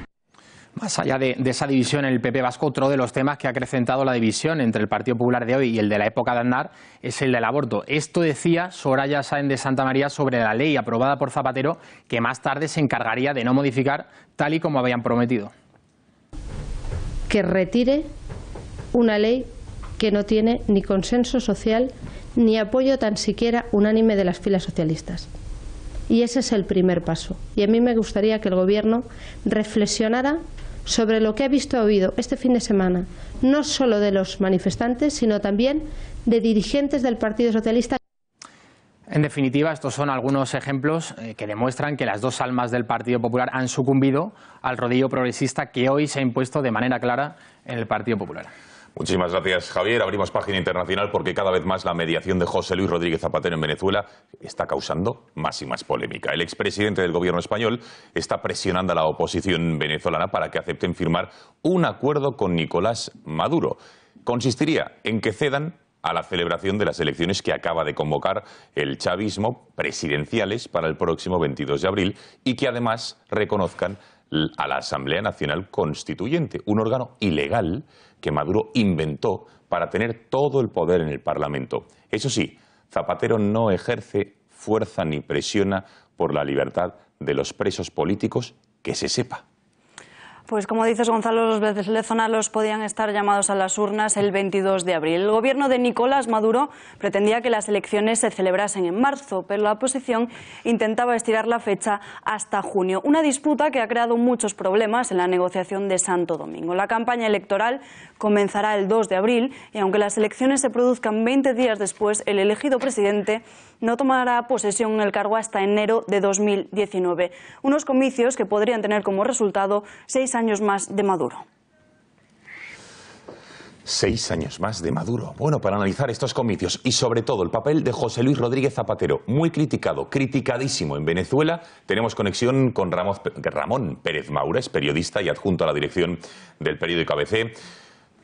Más allá de esa división en el PP vasco, otro de los temas que ha acrecentado la división entre el Partido Popular de hoy y el de la época de Aznar es el del aborto. Esto decía Soraya Sáenz de Santamaría sobre la ley aprobada por Zapatero, que más tarde se encargaría de no modificar tal y como habían prometido. Que retire una ley que no tiene ni consenso social ni apoyo tan siquiera unánime de las filas socialistas. Y ese es el primer paso. Y a mí me gustaría que el Gobierno reflexionara sobre lo que ha visto y oído este fin de semana, no solo de los manifestantes, sino también de dirigentes del Partido Socialista. En definitiva, estos son algunos ejemplos que demuestran que las dos almas del Partido Popular han sucumbido al rodillo progresista que hoy se ha impuesto de manera clara en el Partido Popular. Muchísimas gracias, Javier. Abrimos página internacional porque cada vez más la mediación de José Luis Rodríguez Zapatero en Venezuela está causando más y más polémica. El expresidente del gobierno español está presionando a la oposición venezolana para que acepten firmar un acuerdo con Nicolás Maduro. Consistiría en que cedan a la celebración de las elecciones que acaba de convocar el chavismo presidenciales para el próximo 22 de abril y que además reconozcan a la Asamblea Nacional Constituyente, un órgano ilegal que Maduro inventó para tener todo el poder en el Parlamento. Eso sí, Zapatero no ejerce fuerza ni presiona por la libertad de los presos políticos, que se sepa. Pues como dices, Gonzalo, los venezolanos podían estar llamados a las urnas el 22 de abril. El gobierno de Nicolás Maduro pretendía que las elecciones se celebrasen en marzo, pero la oposición intentaba estirar la fecha hasta junio. Una disputa que ha creado muchos problemas en la negociación de Santo Domingo. La campaña electoral comenzará el 2 de abril y aunque las elecciones se produzcan 20 días después, el elegido presidente no tomará posesión en el cargo hasta enero de 2019. Unos comicios que podrían tener como resultado 6 años más de Maduro. 6 años más de Maduro. Bueno, para analizar estos comicios y sobre todo el papel de José Luis Rodríguez Zapatero, muy criticado, criticadísimo en Venezuela, tenemos conexión con Ramón Pérez Maura, es periodista y adjunto a la dirección del periódico ABC.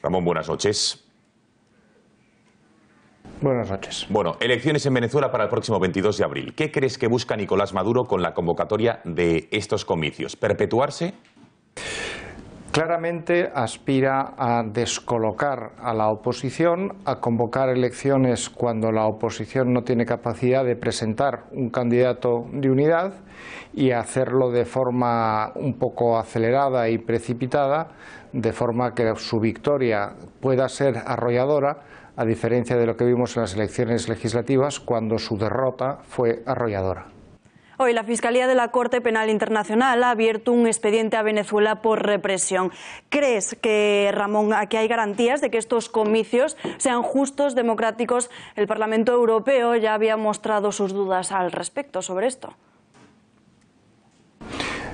Ramón, buenas noches. Buenas noches. Bueno, elecciones en Venezuela para el próximo 22 de abril. ¿Qué crees que busca Nicolás Maduro con la convocatoria de estos comicios? ¿Perpetuarse? Claramente aspira a descolocar a la oposición, a convocar elecciones cuando la oposición no tiene capacidad de presentar un candidato de unidad y a hacerlo de forma un poco acelerada y precipitada, de forma que su victoria pueda ser arrolladora, a diferencia de lo que vimos en las elecciones legislativas cuando su derrota fue arrolladora. Hoy la Fiscalía de la Corte Penal Internacional ha abierto un expediente a Venezuela por represión. ¿Crees que, Ramón, aquí hay garantías de que estos comicios sean justos, democráticos? El Parlamento Europeo ya había mostrado sus dudas al respecto sobre esto.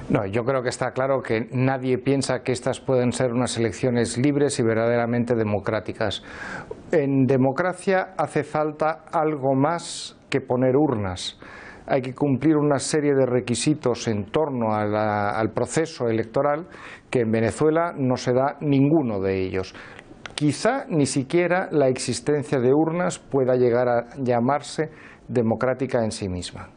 No, yo creo que está claro que nadie piensa que estas pueden ser unas elecciones libres y verdaderamente democráticas. En democracia hace falta algo más que poner urnas. Hay que cumplir una serie de requisitos en torno al proceso electoral que en Venezuela no se da ninguno de ellos. Quizá ni siquiera la existencia de urnas pueda llegar a llamarse democrática en sí misma.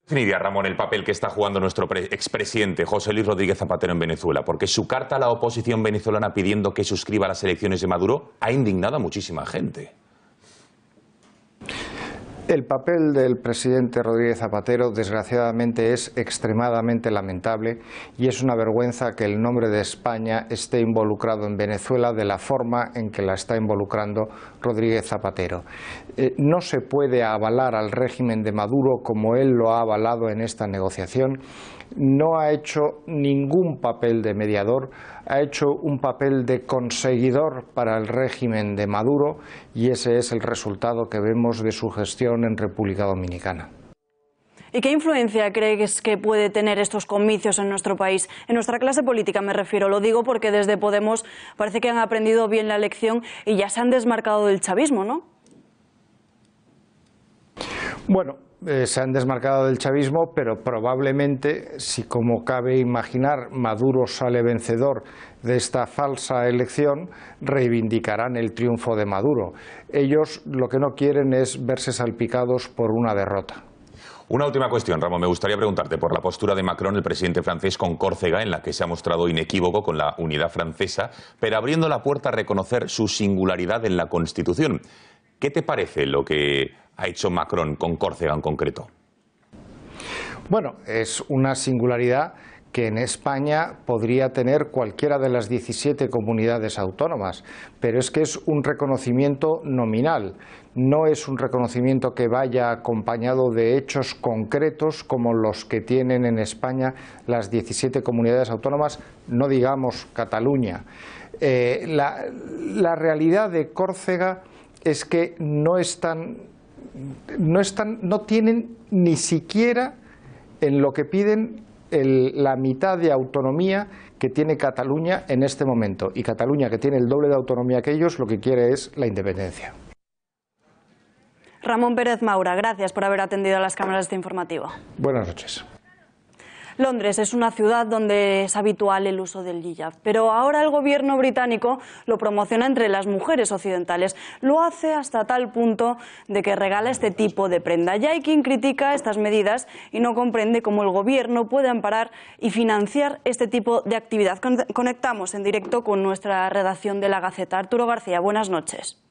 Definiría, Ramón, el papel que está jugando nuestro expresidente José Luis Rodríguez Zapatero en Venezuela? Porque su carta a la oposición venezolana pidiendo que suscriba las elecciones de Maduro ha indignado a muchísima gente. El papel del presidente Rodríguez Zapatero, desgraciadamente, es extremadamente lamentable y es una vergüenza que el nombre de España esté involucrado en Venezuela de la forma en que la está involucrando Rodríguez Zapatero. No se puede avalar al régimen de Maduro como él lo ha avalado en esta negociación. No ha hecho ningún papel de mediador, ha hecho un papel de conseguidor para el régimen de Maduro y ese es el resultado que vemos de su gestión en República Dominicana. ¿Y qué influencia crees que puede tener estos comicios en nuestro país? En nuestra clase política me refiero, lo digo porque desde Podemos parece que han aprendido bien la lección y ya se han desmarcado del chavismo, ¿no? Bueno, se han desmarcado del chavismo, pero probablemente, si como cabe imaginar Maduro sale vencedor de esta falsa elección, reivindicarán el triunfo de Maduro. Ellos lo que no quieren es verse salpicados por una derrota. Una última cuestión, Ramón. Me gustaría preguntarte por la postura de Macron, el presidente francés, con Córcega, en la que se ha mostrado inequívoco con la unidad francesa, pero abriendo la puerta a reconocer su singularidad en la Constitución. ¿Qué te parece lo que ha hecho Macron con Córcega en concreto? Bueno, es una singularidad que en España podría tener cualquiera de las 17 comunidades autónomas, pero es que es un reconocimiento nominal, no es un reconocimiento que vaya acompañado de hechos concretos como los que tienen en España las 17 comunidades autónomas, no digamos Cataluña. La realidad de Córcega es que no tienen ni siquiera en lo que piden la mitad de autonomía que tiene Cataluña en este momento. Y Cataluña, que tiene el doble de autonomía que ellos, lo que quiere es la independencia. Ramón Pérez Maura, gracias por haber atendido a las cámaras de este informativo. Buenas noches. Londres es una ciudad donde es habitual el uso del hijab, pero ahora el gobierno británico lo promociona entre las mujeres occidentales. Lo hace hasta tal punto de que regala este tipo de prenda. Ya hay quien critica estas medidas y no comprende cómo el gobierno puede amparar y financiar este tipo de actividad. Conectamos en directo con nuestra redacción de La Gaceta. Arturo García, buenas noches.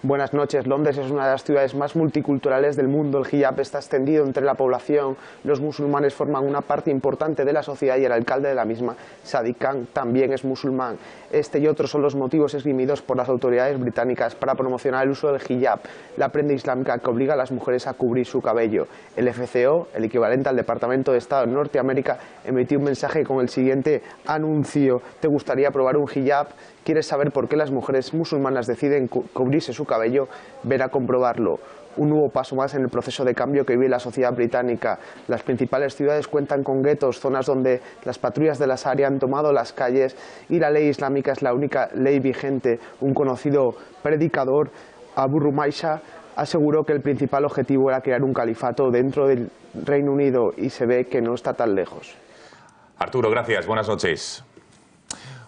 Buenas noches. Londres es una de las ciudades más multiculturales del mundo. El hijab está extendido entre la población. Los musulmanes forman una parte importante de la sociedad y el alcalde de la misma, Sadiq Khan, también es musulmán. Este y otros son los motivos esgrimidos por las autoridades británicas para promocionar el uso del hijab, la prenda islámica que obliga a las mujeres a cubrir su cabello. El FCO, el equivalente al Departamento de Estado de Norteamérica, emitió un mensaje con el siguiente anuncio: ¿te gustaría probar un hijab? ¿Quieres saber por qué las mujeres musulmanas deciden cubrirse su cabello? Ven a comprobarlo. Un nuevo paso más en el proceso de cambio que vive la sociedad británica. Las principales ciudades cuentan con guetos, zonas donde las patrullas de la Sharia han tomado las calles y la ley islámica es la única ley vigente. Un conocido predicador, Abu Rumaysha, aseguró que el principal objetivo era crear un califato dentro del Reino Unido y se ve que no está tan lejos. Arturo, gracias. Buenas noches.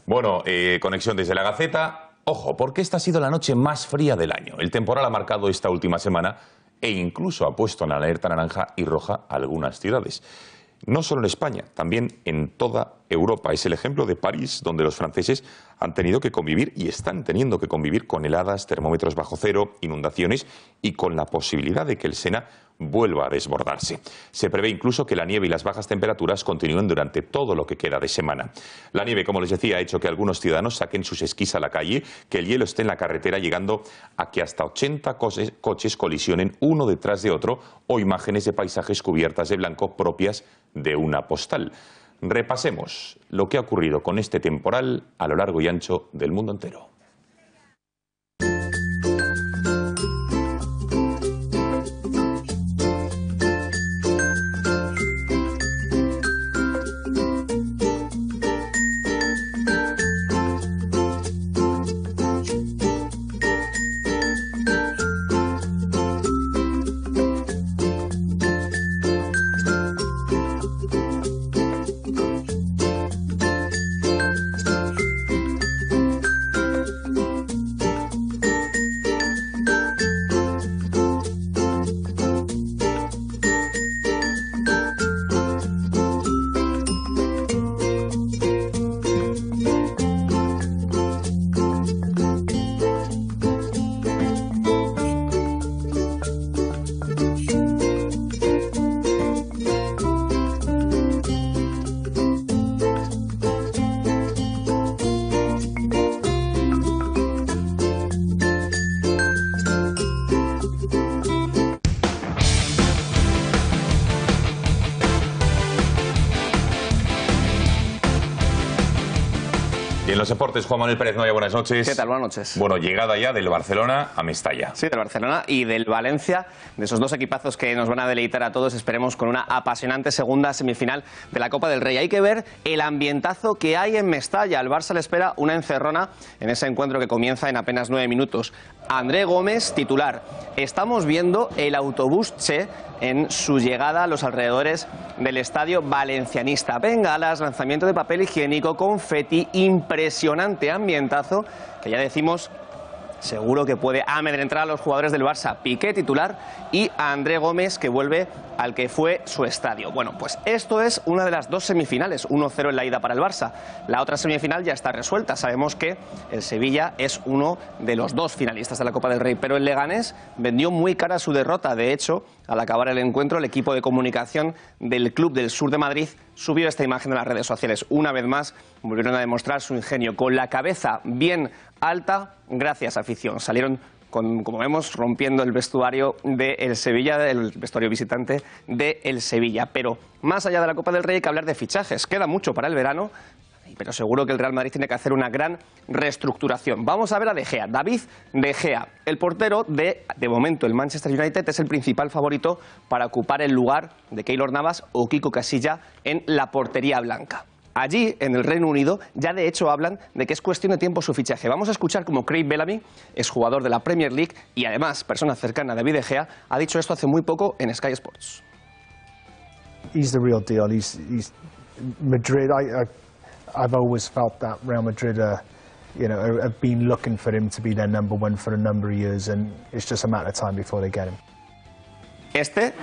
Bueno, conexión desde La Gaceta. Ojo, porque esta ha sido la noche más fría del año. El temporal ha marcado esta última semana e incluso ha puesto en alerta naranja y roja algunas ciudades. No solo en España, también en toda Europa. Es el ejemplo de París, donde los franceses han tenido que convivir y están teniendo que convivir con heladas, termómetros bajo cero, inundaciones y con la posibilidad de que el Sena vuelva a desbordarse. Se prevé incluso que la nieve y las bajas temperaturas continúen durante todo lo que queda de semana. La nieve, como les decía, ha hecho que algunos ciudadanos saquen sus esquís a la calle, que el hielo esté en la carretera, llegando a que hasta 80 coches colisionen uno detrás de otro, o imágenes de paisajes cubiertas de blanco propias de una postal. Repasemos lo que ha ocurrido con este temporal a lo largo y ancho del mundo entero. En los deportes, Juan Manuel Pérez Noya, buenas noches. ¿Qué tal? Buenas noches. Bueno, llegada ya del Barcelona a Mestalla. Sí, del Barcelona y del Valencia, de esos dos equipazos que nos van a deleitar a todos, esperemos, con una apasionante segunda semifinal de la Copa del Rey. Hay que ver el ambientazo que hay en Mestalla. Al Barça le espera una encerrona en ese encuentro que comienza en apenas 9 minutos. André Gómez, titular. Estamos viendo el autobús Che en su llegada a los alrededores del estadio valencianista. Bengalas, lanzamiento de papel higiénico, confeti, impresionante ambientazo que ya decimos seguro que puede amedrentar a los jugadores del Barça. Piqué titular y a André Gómez, que vuelve al que fue su estadio. Bueno, pues esto es una de las dos semifinales, 1-0 en la ida para el Barça. La otra semifinal ya está resuelta. Sabemos que el Sevilla es uno de los dos finalistas de la Copa del Rey, pero el Leganés vendió muy cara su derrota. De hecho, al acabar el encuentro, el equipo de comunicación del Club del Sur de Madrid subió esta imagen en las redes sociales. Una vez más, volvieron a demostrar su ingenio. Con la cabeza bien alta, gracias afición. Salieron, como vemos, rompiendo el vestuario del Sevilla, el vestuario visitante del Sevilla. Pero más allá de la Copa del Rey hay que hablar de fichajes. Queda mucho para el verano, pero seguro que el Real Madrid tiene que hacer una gran reestructuración. Vamos a ver a De Gea, David De Gea, el portero de momento el Manchester United, es el principal favorito para ocupar el lugar de Keylor Navas o Kiko Casilla en la portería blanca. Allí, en el Reino Unido, ya de hecho hablan de que es cuestión de tiempo su fichaje. Vamos a escuchar cómo Craig Bellamy, es jugador de la Premier League y además persona cercana a David De Gea, ha dicho esto hace muy poco en Sky Sports. He's the real deal. He's Madrid. I've always felt that Real Madrid have been looking for him to be their number one for a number of years, and it's just a matter of time before they get him.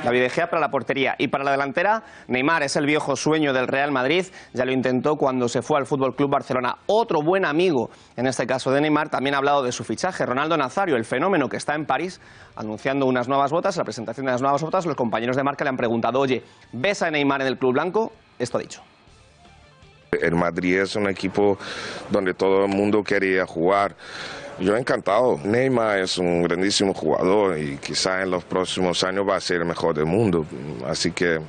David De Gea para la portería. Y para la delantera, Neymar es el viejo sueño del Real Madrid. Ya lo intentó cuando se fue al Fútbol Club Barcelona. Otro buen amigo, en este caso de Neymar, también ha hablado de su fichaje. Ronaldo Nazario, el fenómeno que está en París, anunciando unas nuevas botas. La presentación de las nuevas botas, los compañeros de Marca le han preguntado: oye, ¿ves a Neymar en el Club Blanco? Esto ha dicho. El Madrid es un equipo donde todo el mundo quería jugar. Yo encantado. Neymar es un grandísimo jugador y quizás en los próximos años va a ser el mejor del mundo. Así que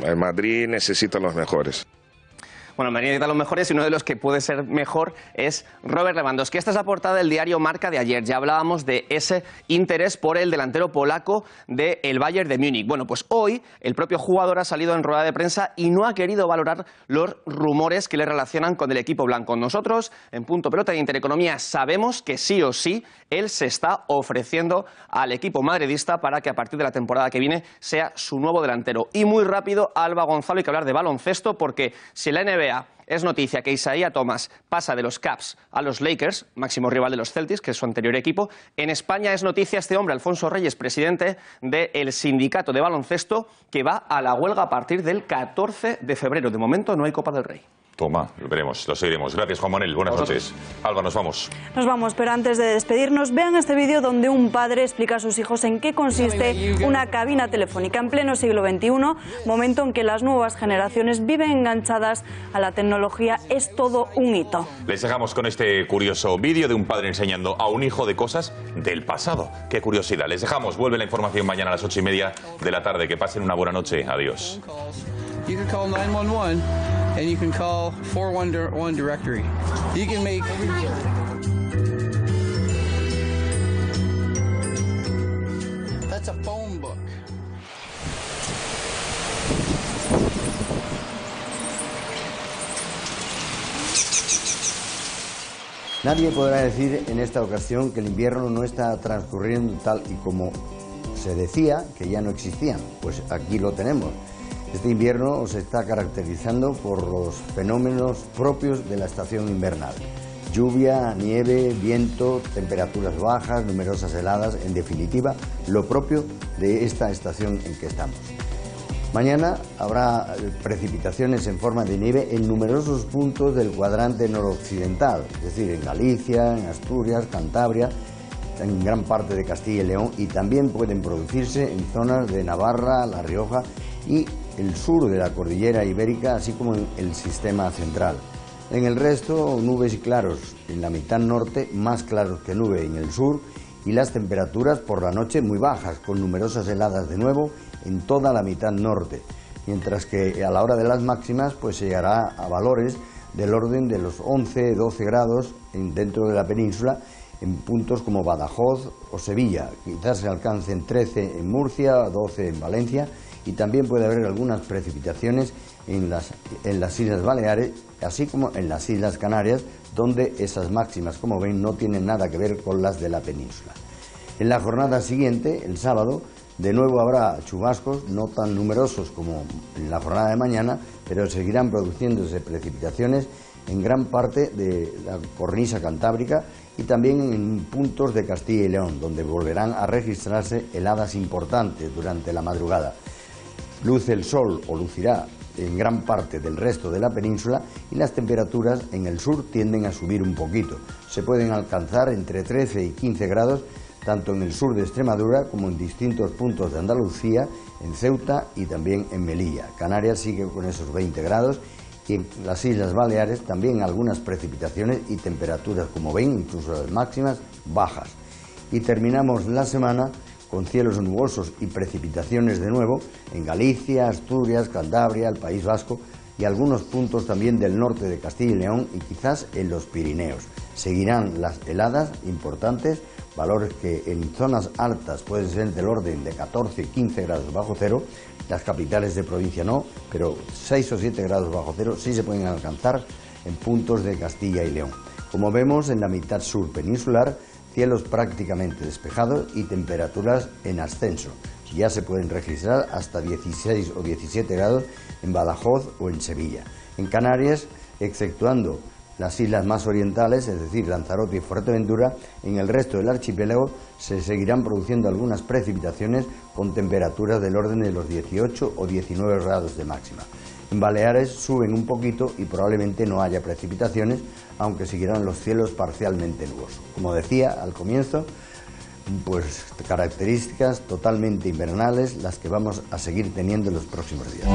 el Madrid necesita los mejores. Bueno, el Madrid necesita los mejores y uno de los que puede ser mejor es Robert Lewandowski. Esta es la portada del diario Marca de ayer. Ya hablábamos de ese interés por el delantero polaco del Bayern de Múnich. Bueno, pues hoy el propio jugador ha salido en rueda de prensa y no ha querido valorar los rumores que le relacionan con el equipo blanco. Nosotros, en Punto Pelota de Intereconomía, sabemos que sí o sí él se está ofreciendo al equipo madridista para que a partir de la temporada que viene sea su nuevo delantero. Y muy rápido, Alba Gonzalo, hay que hablar de baloncesto, porque si la NBA es noticia que Isaiah Thomas pasa de los Cavs a los Lakers, máximo rival de los Celtics, que es su anterior equipo, en España es noticia este hombre, Alfonso Reyes, presidente del sindicato de baloncesto, que va a la huelga a partir del 14 de febrero. De momento no hay Copa del Rey. Toma, lo veremos, lo seguiremos. Gracias, Juan Manuel. Buenas noches. Alba, nos vamos. Nos vamos, pero antes de despedirnos, vean este vídeo donde un padre explica a sus hijos en qué consiste una cabina telefónica en pleno siglo XXI, momento en que las nuevas generaciones viven enganchadas a la tecnología. Es todo un hito. Les dejamos con este curioso vídeo de un padre enseñando a un hijo de cosas del pasado. Qué curiosidad. Les dejamos. Vuelve la información mañana a las 8:30 de la tarde. Que pasen una buena noche. Adiós. You can call 911 and you can call 411 directory. You can make that's a phone book. Nadie podrá decir en esta ocasión que el invierno no está transcurriendo tal y como se decía que ya no existían. Pues aquí lo tenemos. Este invierno se está caracterizando por los fenómenos propios de la estación invernal. Lluvia, nieve, viento, temperaturas bajas, numerosas heladas, en definitiva, lo propio de esta estación en que estamos. Mañana habrá precipitaciones en forma de nieve en numerosos puntos del cuadrante noroccidental, es decir, en Galicia, en Asturias, Cantabria, en gran parte de Castilla y León, y también pueden producirse en zonas de Navarra, La Rioja y el sur de la cordillera ibérica, así como en el sistema central. En el resto, nubes y claros en la mitad norte, más claros que nube en el sur, y las temperaturas por la noche muy bajas, con numerosas heladas de nuevo en toda la mitad norte, mientras que a la hora de las máximas pues se llegará a valores del orden de los 11-12 grados dentro de la península, en puntos como Badajoz o Sevilla. Quizás se alcancen 13 en Murcia, 12 en Valencia, y también puede haber algunas precipitaciones en las Islas Baleares, así como en las Islas Canarias, donde esas máximas, como ven, no tienen nada que ver con las de la península. En la jornada siguiente, el sábado, de nuevo habrá chubascos, no tan numerosos como en la jornada de mañana, pero seguirán produciéndose precipitaciones en gran parte de la cornisa cantábrica y también en puntos de Castilla y León, donde volverán a registrarse heladas importantes durante la madrugada. Luce el sol o lucirá en gran parte del resto de la península y las temperaturas en el sur tienden a subir un poquito. Se pueden alcanzar entre 13 y 15 grados tanto en el sur de Extremadura como en distintos puntos de Andalucía, en Ceuta y también en Melilla. Canarias sigue con esos 20 grados y en las Islas Baleares también algunas precipitaciones y temperaturas, como ven, incluso las máximas, bajas. Y terminamos la semana con cielos nubosos y precipitaciones de nuevo en Galicia, Asturias, Cantabria, el País Vasco y algunos puntos también del norte de Castilla y León y quizás en los Pirineos. Seguirán las heladas importantes, valores que en zonas altas pueden ser del orden de 14 y 15 grados bajo cero, las capitales de provincia no, pero 6 o 7 grados bajo cero sí se pueden alcanzar en puntos de Castilla y León. Como vemos en la mitad sur peninsular, cielos prácticamente despejados y temperaturas en ascenso. Ya se pueden registrar hasta 16 o 17 grados en Badajoz o en Sevilla. En Canarias, exceptuando las islas más orientales, es decir, Lanzarote y Fuerteventura, en el resto del archipiélago se seguirán produciendo algunas precipitaciones con temperaturas del orden de los 18 o 19 grados de máxima. En Baleares suben un poquito y probablemente no haya precipitaciones, aunque seguirán los cielos parcialmente nubosos. Como decía al comienzo, pues características totalmente invernales las que vamos a seguir teniendo en los próximos días.